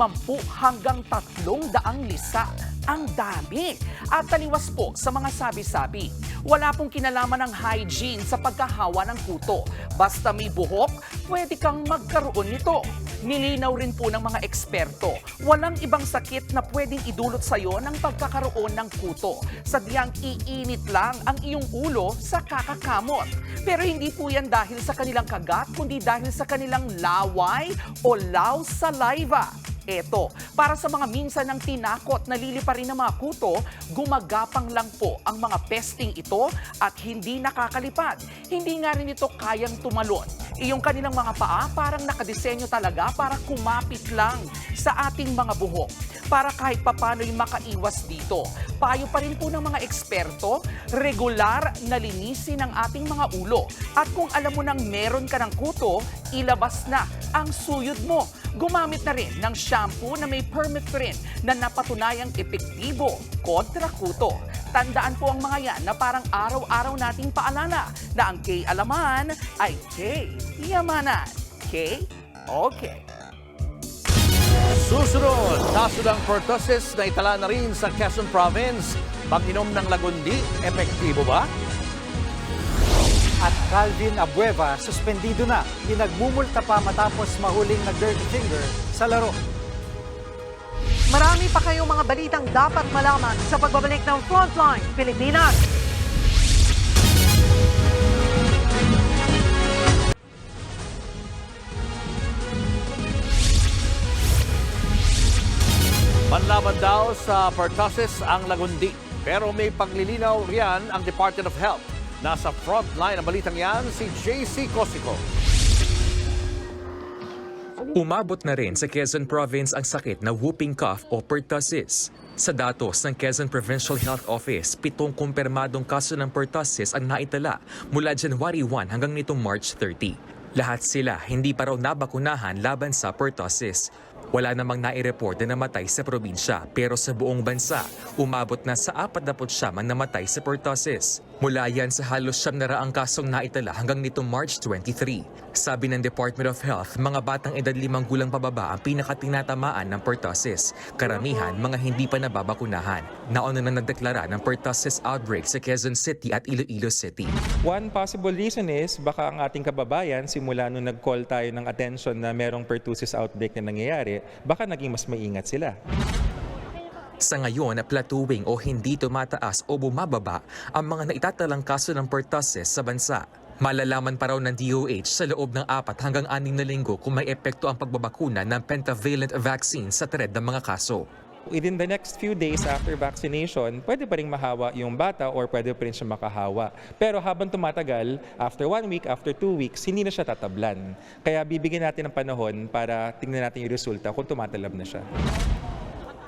hanggang 300 lisa? Ang dami! At taliwas po sa mga sabi-sabi. Wala pong kinalaman ng hygiene sa pagkahawa ng kuto. Basta may buhok, pwede kang magkaroon nito. Nilinaw rin po ng mga eksperto, walang ibang sakit na pwedeng idulot sa iyo ng pagkakaroon ng kuto. Sadyang iinit lang ang iyong ulo sa kakakamot. Pero hindi po yan dahil sa kanilang kagat, kundi dahil sa kanilang laway o low saliva. Eto, para sa mga minsan ng tinakot na lilipa rin ng mga kuto, gumagapang lang po ang mga pesting ito at hindi nakakalipad. Hindi nga rin ito kayang tumalon. Iyong kanilang mga paa parang nakadisenyo talaga para kumapit lang sa ating mga buhok. Para kahit papano'y makaiwas dito. Payo pa rin po ng mga eksperto, regular na linisin ang ating mga ulo. At kung alam mo nang meron ka ng kuto, ilabas na ang suyod mo. Gumamit na rin ng shampoo na may permethrin na napatunayang epektibo kontra kuto. Tandaan po ang mga yan na parang araw-araw nating paalala na ang K-alaman ay K-yamanan. K-okay. Susunod, kaso ng pertussis na itala na rin sa Quezon Province. Pag-inom ng lagundi, epektibo ba? At Calvin Abueva, suspendido na. Pinagmumulta pa matapos mahuling nag-dirty finger sa laro. Marami pa kayong mga balitang dapat malaman sa pagbabalik ng Frontline Pilipinas. Panlaban daw sa pertussis ang lagundi. Pero may paglilinaw riyan ang Department of Health. Nasa frontline ang balitang yan si JC Cosico. Umabot na rin sa Quezon Province ang sakit na whooping cough o pertussis. Sa datos ng Quezon Provincial Health Office, 7 kumpirmadong kaso ng pertussis ang naitala mula January 1 hanggang nitong March 30. Lahat sila hindi pa raw nabakunahan laban sa pertussis. Wala namang nai-report na namatay sa probinsya, pero sa buong bansa, umabot na sa 49 ang namatay sa pertussis. Mula yan sa halos 700 kasong naitala hanggang nitong March 23. Sabi ng Department of Health, mga batang edad 5 gulang pababa ang pinakatinatamaan ng pertussis. Karamihan, mga hindi pa nababakunahan. Nauna na nagdeklara ng pertussis outbreak sa Quezon City at Iloilo City. One possible reason is baka ang ating kababayan, simula nung nag-call tayo ng attention na merong pertussis outbreak na nangyayari, baka naging mas maingat sila. Sa ngayon, plateauing o hindi tumataas o bumababa ang mga naitatalang kaso ng pertussis sa bansa. Malalaman pa raw ng DOH sa loob ng 4 hanggang 6 na linggo kung may epekto ang pagbabakuna ng pentavalent vaccine sa thread ng mga kaso. Within the next few days after vaccination, pwede pa rin mahawa yung bata or pwede pa rin siya makahawa. Pero habang tumatagal, after 1 week, after 2 weeks, hindi na siya tatablan. Kaya bibigyan natin ng panahon para tingnan natin yung resulta kung tumatalab na siya.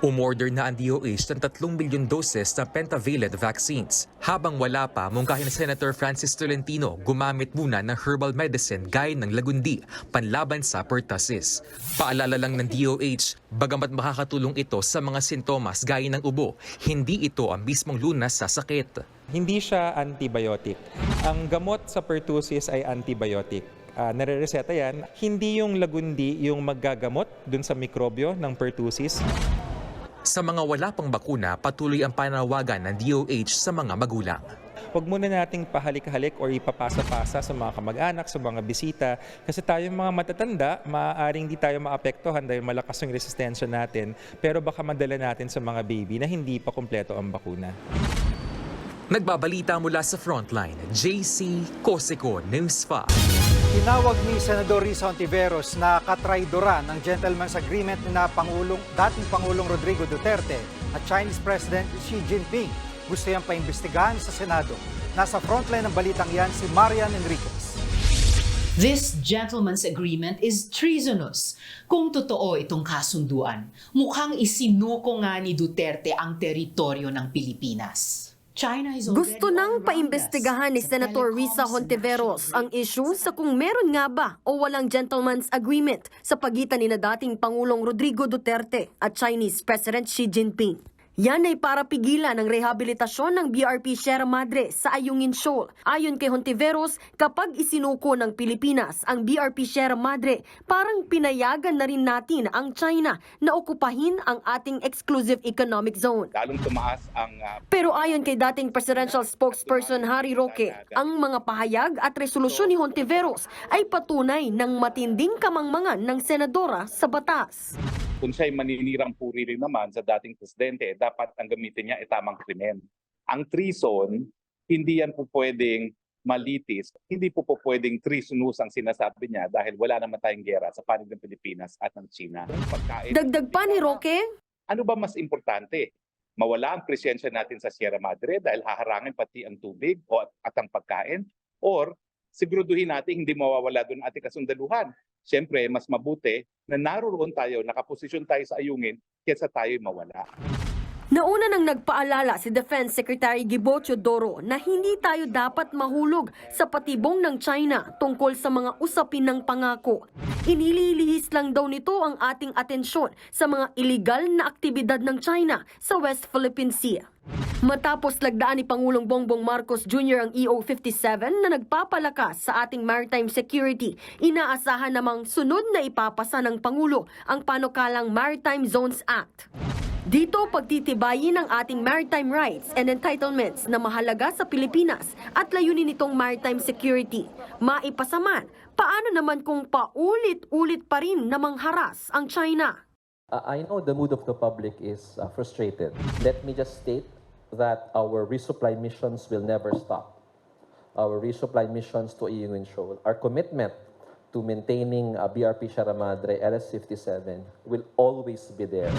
Umorder na ang DOH ng 3 milyon doses ng pentavalent vaccines. Habang wala pa, mungkahin ni Senator Francis Tolentino gumamit muna ng herbal medicine gaya ng lagundi panlaban sa pertussis. Paalala lang ng DOH, bagamat makakatulong ito sa mga sintomas gaya ng ubo, hindi ito ang mismong lunas sa sakit. Hindi siya antibiotic. Ang gamot sa pertussis ay antibiotic. Nare-reseta yan. Hindi yung lagundi yung maggagamot dun sa mikrobyo ng pertussis. Sa mga wala pang bakuna, patuloy ang panawagan ng DOH sa mga magulang. Huwag muna nating pahalik-halik o ipapasa-pasa sa mga kamag-anak, sa mga bisita. Kasi tayong mga matatanda, maaaring di tayo maapektuhan dahil malakas yung resistensya natin. Pero baka madala natin sa mga baby na hindi pa kumpleto ang bakuna. Nagbabalita mula sa Frontline, JC Cosico, News 5. Tinawag ni Senador Risa Hontiveros na katraidoran ng gentleman's agreement na dating Pangulong Rodrigo Duterte at Chinese President Xi Jinping. Gusto niyang paimbestigahan sa Senado. Nasa frontline ng balitang yan si Marian Enriquez. This gentleman's agreement is treasonous. Kung totoo itong kasunduan, mukhang isinuko nga ni Duterte ang teritoryo ng Pilipinas. Gusto nang paimbestigahan ni Senator Risa Hontiveros ang issue sa kung meron nga ba o walang gentleman's agreement sa pagitan ni na dating Pangulong Rodrigo Duterte at Chinese President Xi Jinping. Yan ay para pigilan ang rehabilitasyon ng BRP Sierra Madre sa Ayungin Shoal. Ayon kay Hontiveros, kapag isinuko ng Pilipinas ang BRP Sierra Madre, parang pinayagan na rin natin ang China na okupahin ang ating exclusive economic zone. Lalong tumaas ang... Pero ayon kay dating presidential spokesperson Harry Roque, ang mga pahayag at resolusyon ni Hontiveros ay patunay ng matinding kamangmangan ng senadora sa batas. Kung siya'y maninirang puri rin naman sa dating presidente, dapat ang gamitin niya ay tamang krimen. Ang treason, hindi yan po pwedeng malitis. Hindi po pwedeng treasonous ang sinasabi niya dahil wala naman tayong giyera sa panig ng Pilipinas at ng China. Dagdag pa ni Roque, ano ba mas importante? Mawala ang presensya natin sa Sierra Madre dahil haharangin pati ang tubig at ang pagkain? Or siguraduhin natin hindi mawawala doon ating kasundaluhan? Siyempre, mas mabuti na naroon tayo, nakaposisyon tayo sa Ayungin kaysa tayo'y mawala. Nauna nang nagpaalala si Defense Secretary Gibo Teodoro na hindi tayo dapat mahulog sa patibong ng China tungkol sa mga usapin ng pangako. Inililihis lang daw nito ang ating atensyon sa mga illegal na aktibidad ng China sa West Philippine Sea. Matapos lagdaan ni Pangulong Bongbong Marcos Jr. ang EO-57 na nagpapalakas sa ating maritime security, inaasahan namang sunod na ipapasa ng Pangulo ang panukalang Maritime Zones Act. Dito pagtitibayin ang ating maritime rights and entitlements na mahalaga sa Pilipinas at layunin nitong maritime security. Maipasaman, paano naman kung paulit-ulit pa rin na mangharas ang China? I know the mood of the public is frustrated. Let me just state that our resupply missions will never stop. Our resupply missions to Ayungin Shoal, our commitment to maintaining BRP Sierra Madre LS-57 will always be there.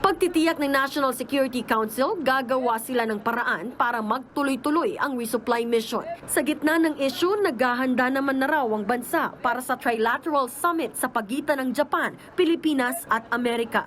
Pagtitiyak ng National Security Council, gagawa sila ng paraan para magtuloy-tuloy ang resupply mission. Sa gitna ng issue, naghahanda naman na raw ang bansa para sa Trilateral Summit sa pagitan ng Japan, Pilipinas at Amerika.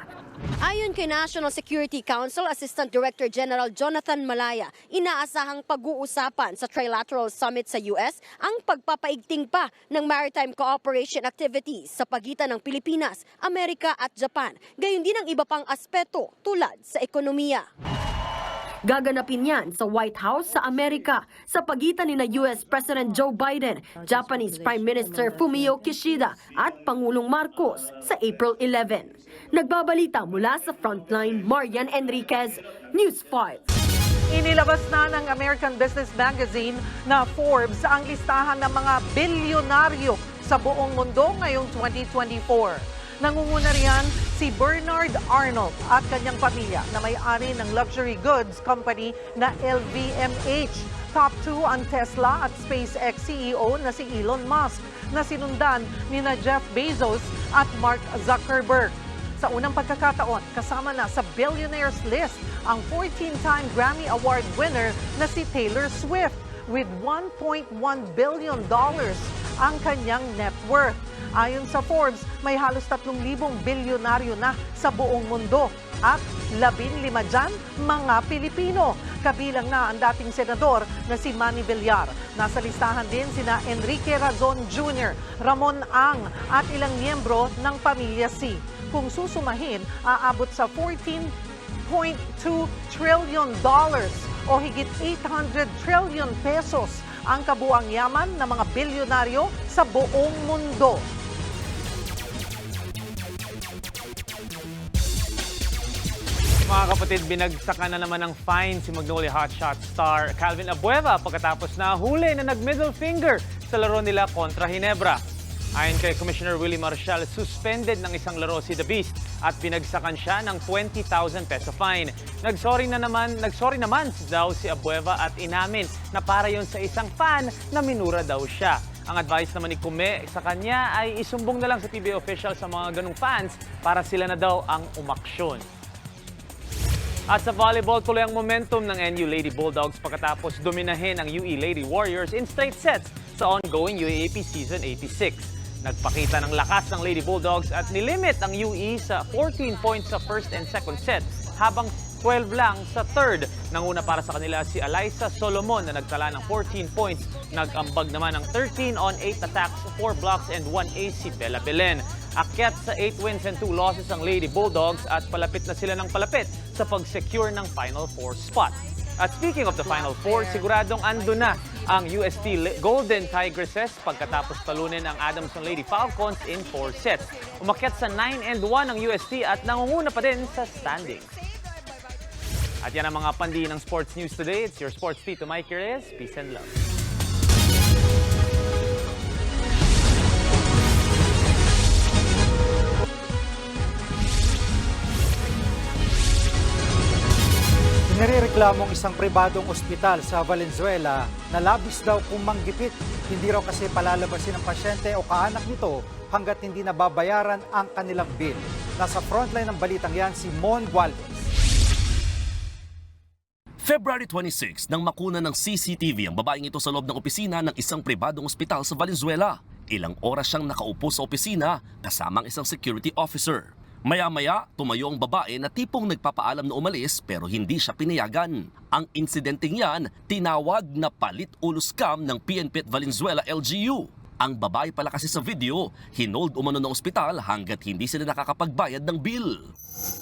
Ayon kay National Security Council Assistant Director General Jonathan Malaya, inaasahang pag-uusapan sa Trilateral Summit sa US ang pagpapaigting pa ng maritime cooperation activities sa pagitan ng Pilipinas, Amerika at Japan. Gayon din ang iba pang aspeto tulad sa ekonomiya. Gaganapin yan sa White House sa Amerika sa pagitan ni US President Joe Biden, Japanese Prime Minister Fumio Kishida at Pangulong Marcos sa April 11. Nagbabalita mula sa Frontline, Marian Enriquez, News 5. Inilabas na ng American Business Magazine na Forbes ang listahan ng mga bilyonaryo sa buong mundo ngayong 2024. Nangunguna riyan si Bernard Arnault at kanyang pamilya na may-ari ng luxury goods company na LVMH. Top 2 ang Tesla at SpaceX CEO na si Elon Musk na sinundan ni Jeff Bezos at Mark Zuckerberg. Sa unang pagkakataon, kasama na sa billionaires list ang 14-time Grammy Award winner na si Taylor Swift with $1.1 billion ang kanyang net worth. Ayon sa Forbes, may halos 3,000 bilyonaryo na sa buong mundo at 15 dyan mga Pilipino. Kabilang na ang dating senador na si Manny Villar. Nasa listahan din sina Enrique Razon Jr., Ramon Ang at ilang miyembro ng Pamilya C. Kung susumahin, aabot sa $14.2 trillion o higit 800 trillion pesos ang kabuang yaman ng mga bilyonaryo sa buong mundo. Mga kapatid, binagsakan na naman ng fine si Magnolia Hotshot star Calvin Abueva pagkatapos na huli na nag-middle finger sa laro nila kontra Ginebra. Ayon kay Commissioner Willie Marcial, suspended ng isang laro si The Beast at binagsakan siya ng 20,000 peso fine. Nagsorry naman daw si Abueva at inamin na para yon sa isang fan na minura daw siya. Ang advice naman ni Kume sa kanya ay isumbong na lang sa PBA official sa mga ganung fans para sila na daw ang umaksyon. At sa volleyball, tuloy ang momentum ng NU Lady Bulldogs pagkatapos dominahin ang UE Lady Warriors in straight sets sa ongoing UAAP Season 86. Nagpakita ng lakas ng Lady Bulldogs at nilimit ang UE sa 14 points sa first and second set habang 12 lang sa third. Nanguna para sa kanila si Alyssa Solomon na nagtala ng 14 points. Nag-ambag naman ng 13 on 8 attacks, 4 blocks and 1 ace si Bella Belen. Akyat sa 8 wins and 2 losses ang Lady Bulldogs at palapit na sila ng palapit sa pag-secure ng Final Four spot. At speaking of the Final Four, siguradong ando na ang UST Golden Tigresses pagkatapos talunin ang Adamson Lady Falcons in 4 sets. Umakyat sa 9-1 ang UST at nangunguna pa din sa standings. At yan ang mga pandi ng sports news today. It's your sports Tito Mike Reyes. Peace and love. Nirereklamong isang pribadong ospital sa Valenzuela na labis daw kung manggipit. Hindi raw kasi palalabasin ng pasyente o kaanak nito hanggat hindi nababayaran ang kanilang bill. Nasa frontline ng balitang yan si Mon Gualvez. February 26 nang makuna ng CCTV ang babaeng ito sa loob ng opisina ng isang pribadong ospital sa Valenzuela. Ilang oras siyang nakaupo sa opisina kasama ang isang security officer. Maya-maya, tumayo ang babae na tipong nagpapaalam na umalis pero hindi siya pinayagan. Ang insidenteng yan, tinawag na palit-ulo scam ng PNP at Valenzuela LGU. Ang babae pala kasi sa video, hinold umano ng ospital hanggat hindi sila nakakapagbayad ng bill.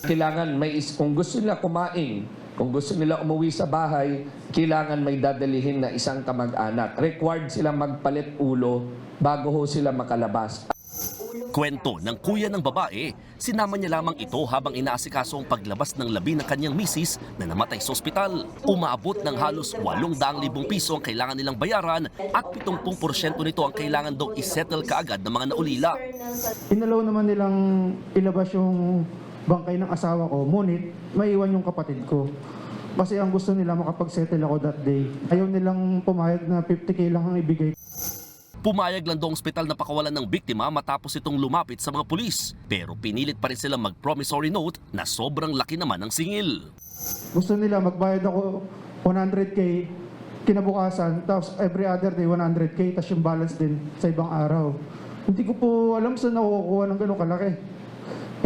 Kailangan kung gusto nila kumain, kung gusto nila umuwi sa bahay, kailangan may dadalihin na isang kamag-anak. Required sila magpalit ulo bago ho sila makalabas. Kwento ng kuya ng babae, sinama niya lamang ito habang inaasikaso ang paglabas ng labi ng kanyang misis na namatay sa ospital. Umaabot ng halos 800,000 piso ang kailangan nilang bayaran at 70% nito ang kailangan daw isettle kaagad ng mga naulila. Inalaw naman nilang ilabas yung bangkay ng asawa ko, ngunit maiwan yung kapatid ko. Kasi ang gusto nila makapag-settle ako that day. Ayaw nilang pumayag na 50K lang ang ibigay. Pumayag lang daw ang ospital na pakawalan ng biktima matapos itong lumapit sa mga pulis. Pero pinilit pa rin silang mag-promissory note na sobrang laki naman ng singil. Gusto nila magbayad ako 100K kinabukasan, tapos every other day 100K, tapos yung balance din sa ibang araw. Hindi ko po alam saan nakukuha ng gano'ng kalaki.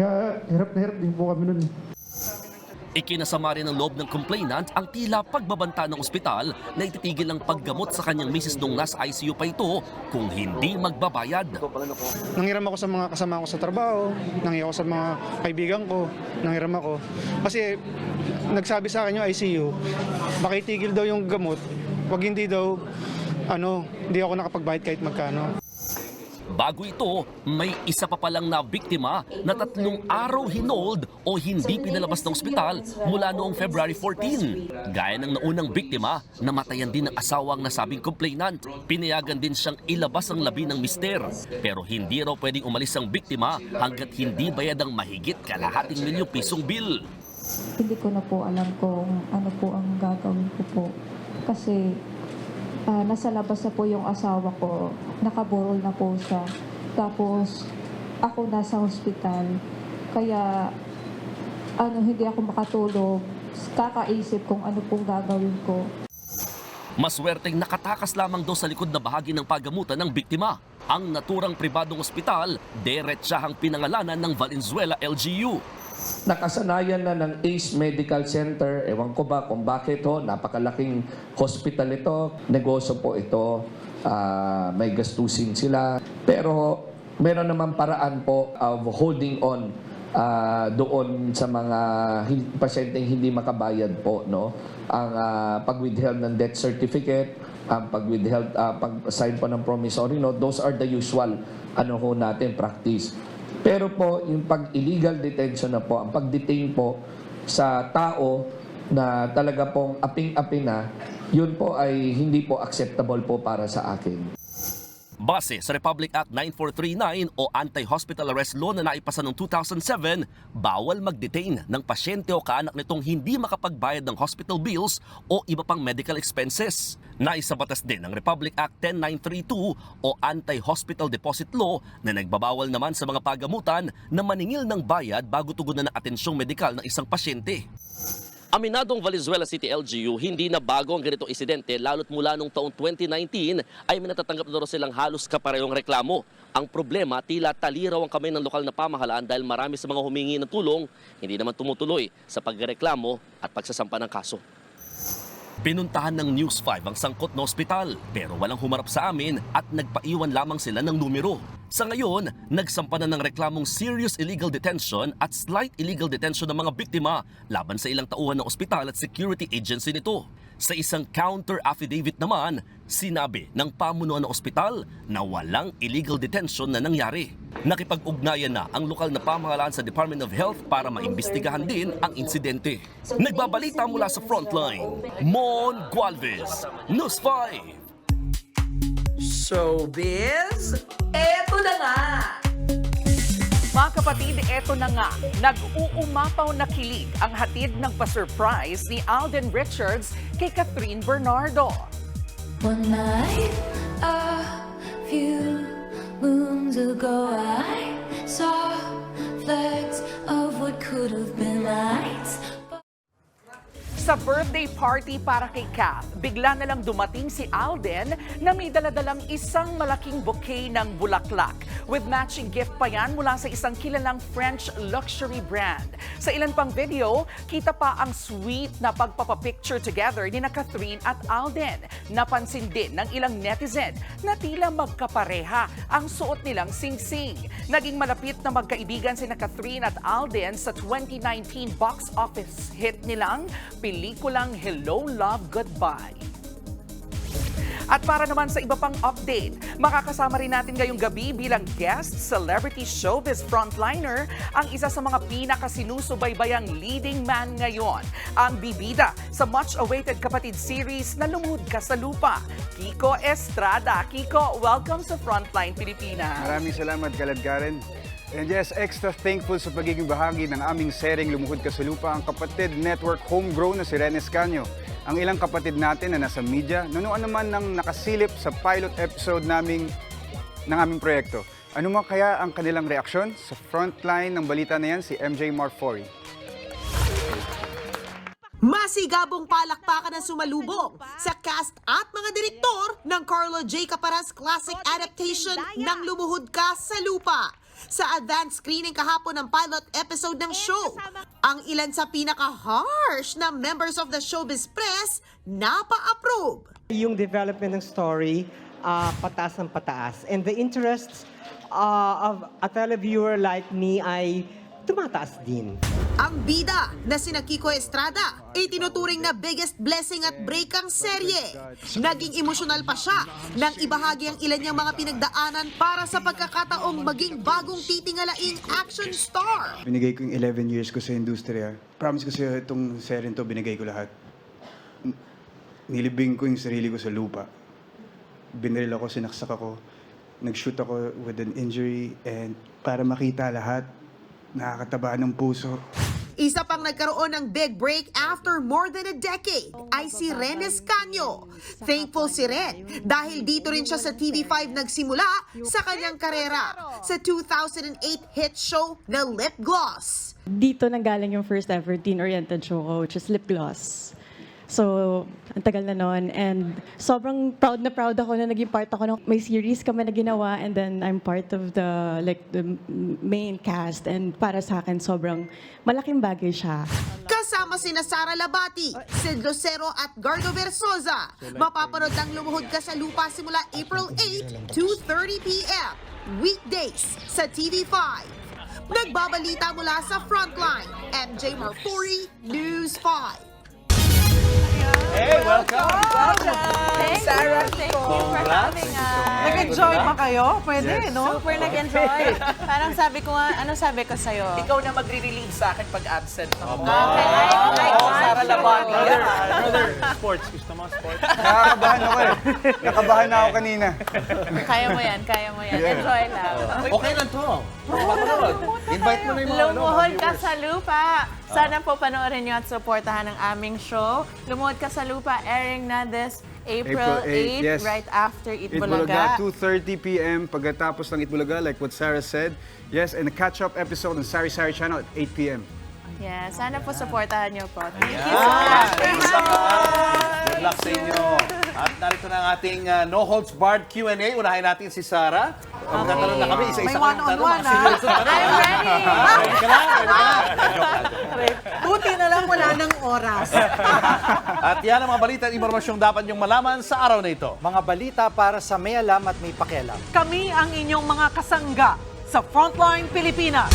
Kaya hirap na hirap din po kami nun. Ikinasama rin ng loob ng complainant ang tila pagbabanta ng ospital na ititigil ang paggamot sa kanyang misis nung nasa ICU pa ito kung hindi magbabayad. Nanghiram ako sa mga kasama ko sa trabaho, nanghiram ako sa mga kaibigan ko, nanghiram ako. Kasi nagsabi sa akin yung ICU, baka itigil daw yung gamot, wag hindi daw, hindi ako nakapagbayad kahit magkano. Bago ito, may isa pa palang na biktima na 3 araw hinold o hindi pinalabas ng ospital mula noong February 14. Gaya ng naunang biktima, namatayan din ng asawang nasabing complainant. Pinayagan din siyang ilabas ang labi ng mister. Pero hindi raw pwedeng umalis ang biktima hanggat hindi bayad ang mahigit kalahating milyong pisong bill. Hindi ko na po alam kung ano po ang gagawin ko po. Kasi nasa labas na po yung asawa ko, nakaburol na po siya. Tapos ako nasa hospital, kaya hindi ako makatulog. Kakaisip kung ano pong gagawin ko. Maswerteng nakatakas lamang daw sa likod na bahagi ng paggamutan ng biktima. Ang naturang pribadong ospital, diretsahang pinangalanan ng Valenzuela LGU. Nakasanayan na ng ACE Medical Center, ewan ko ba kung bakit napakalaking hospital ito, negosyo po ito, may gastusin sila. Pero meron naman paraan po of holding on doon sa mga pasyenteng hindi makabayad po, no? Ang pag-withheld ng death certificate, ang pag-withheld, pag-sign po ng promissory note, those are the usual natin practice. Pero po, yung pag-illegal detention na po, ang pag-detain po sa tao na talaga pong aping-api na, yun po ay hindi po acceptable po para sa akin. Base sa Republic Act 9439 o Anti-Hospital Arrest Law na naipasa noong 2007, bawal mag-detain ng pasyente o kaanak nitong hindi makapagbayad ng hospital bills o iba pang medical expenses. Naisabatas din ng Republic Act 10932 o Anti-Hospital Deposit Law na nagbabawal naman sa mga pagamutan na maningil ng bayad bago tugunan ng atensyong medikal ng isang pasyente. Aminadong Valenzuela City LGU, hindi na bago ang ganitong insidente lalo't mula noong taong 2019 ay minatanggap na silang halos kaparehong reklamo. Ang problema, tila taliraw ang kamay ng lokal na pamahalaan dahil marami sa mga humingi ng tulong hindi naman tumutuloy sa pagreklamo at pagsasampa ng kaso. Pinuntahan ng News 5 ang sangkot na ospital pero walang humarap sa amin at nagpaiwan lamang sila ng numero. Sa ngayon, nagsampa na ng reklamong serious illegal detention at slight illegal detention ng mga biktima laban sa ilang tauhan ng ospital at security agency nito. Sa isang counter affidavit naman, sinabi ng pamunuan ng ospital na walang illegal detention na nangyari. Nakipag-ugnayan na ang lokal na pamahalaan sa Department of Health para maimbestigahan din ang insidente. Nagbabalita mula sa Frontline, Mon Gualvez, News 5. Showbiz, eto na nga! Mga kapatid, eto na nga, nag-uumapaw na kilig ang hatid ng pa-surprise ni Alden Richards kay Catherine Bernardo. One night, a few moons ago, I saw flecks of what could have been lights. Sa birthday party para kay Kath, bigla na lang dumating si Alden na may daladalang isang malaking bouquet ng bulaklak. With matching gift pa yan mula sa isang kilalang French luxury brand. Sa ilan pang video, kita pa ang sweet na pagpapapicture together ni na Catherine at Alden. Napansin din ng ilang netizen na tila magkapareha ang suot nilang sing-sing. Naging malapit na magkaibigan si na Catherine at Alden sa 2019 box office hit nilang pelikulang Hello, Love, Goodbye. At para naman sa iba pang update, makakasama rin natin ngayong gabi bilang guest celebrity showbiz frontliner ang isa sa mga pinakasinusubaybayang leading man ngayon, ang bibida sa much-awaited kapatid series na Lumuhod Ka sa Lupa, Kiko Estrada. Kiko, welcome sa Frontline Pilipinas. Maraming salamat, Kalad Karen. And yes, extra thankful sa pagiging bahagi ng aming sereng Lumuhod Ka sa Lupa ang kapatid network homegrown na si Ren Escanio. Ang ilang kapatid natin na nasa media, nunuan naman ng nakasilip sa pilot episode naming ng aming proyekto. Ano mo kaya ang kanilang reaksyon? Sa frontline ng balita na yan, si MJ Marfori. Masigabong palakpakan ang sumalubong sa cast at mga direktor ng Carlo J. Caparas classic adaptation ng Lumuhod Ka sa Lupa. Sa advanced screening kahapon ng pilot episode ng show, ang ilan sa pinaka-harsh na members of the showbiz press napa-approve. Yung development ng story, pataas ng pataas. And the interests of a televiewer like me ay tumataas din. Ang bida na sina Kiko Estrada ay tinuturing na biggest blessing at break ang serye. Naging emosyonal pa siya nang ibahagi ang ilan niyang mga pinagdaanan para sa pagkakataong maging bagong titingalaing action star. Binigay ko yung 11 years ko sa industriya. Promise ko sa'yo, itong serye to binigay ko lahat. Nilibing ko yung sarili ko sa lupa. Binaril ako, sinaksak ako. Nag-shoot ako with an injury and para makita lahat, nakakataba ng puso. Isa pang nagkaroon ng big break after more than a decade ay si Ren Escanio. Thankful si Ren dahil dito rin siya sa TV5 nagsimula sa kanyang karera sa 2008 hit show na Lip Gloss. Dito nanggaling yung first ever teen-oriented show ko, which is Lip Gloss. So, ang tagal na noon. And sobrang proud na proud ako na naging part ako ng may series kami na ginawa and then I'm part of the main cast. And para sa akin, sobrang malaking bagay siya. Kasama sina Sara Labati, Sid Lucero at Gardo Versosa. Mapapanood ang Lumuhod Ka sa Lupa simula April 8, 2:30 p.m. Weekdays sa TV5. Nagbabalita mula sa Frontline, MJ Marfori, News 5. Hey, welcome! Thank you. Thank you for having us. Nag-enjoy ba kayo? Pwede, no? Super nag-enjoy. Parang sabi ko nga, ano sabi ko sa'yo? Ikaw na magre-relieve sa akin pag absent ako. Okay, like Sara Labati. Brother, sports. Gusto mo sports? Nakakabahan ako eh. Nakabahan na ako kanina. Kaya mo yan, kaya mo yan. Enjoy lang. Okay lang to. Invite mo na yung mga Lumuhod Ka sa Lupa. Sana po panoorin niyo at supportahan ang aming show. Lumuhod Ka sa Lupa, airing na this April 8, yes. right after Itbulaga, Itbulaga. 2:30 p.m. Pagkatapos ng Itbulaga, like what Sarah said. Yes, and a catch-up episode ng Sari Sari Channel at 8 p.m. Yeah, sana po supportahan niyo po. Thank you Ayan. so much. Good luck sa inyo. At narito na ang ating no holds barred Q&A. Unahin natin si Sarah. Magtatanong na kami, isa-isa May one-on-one, tanong. ha? I'm ready. Ready ka lang, ready ka lang. Buti na lang wala ng oras. At yan ang mga balita at impormasyong dapat niyong malaman sa araw na ito. Mga balita para sa may alam at may pakialam. Kami ang inyong mga kasangga sa Frontline Pilipinas.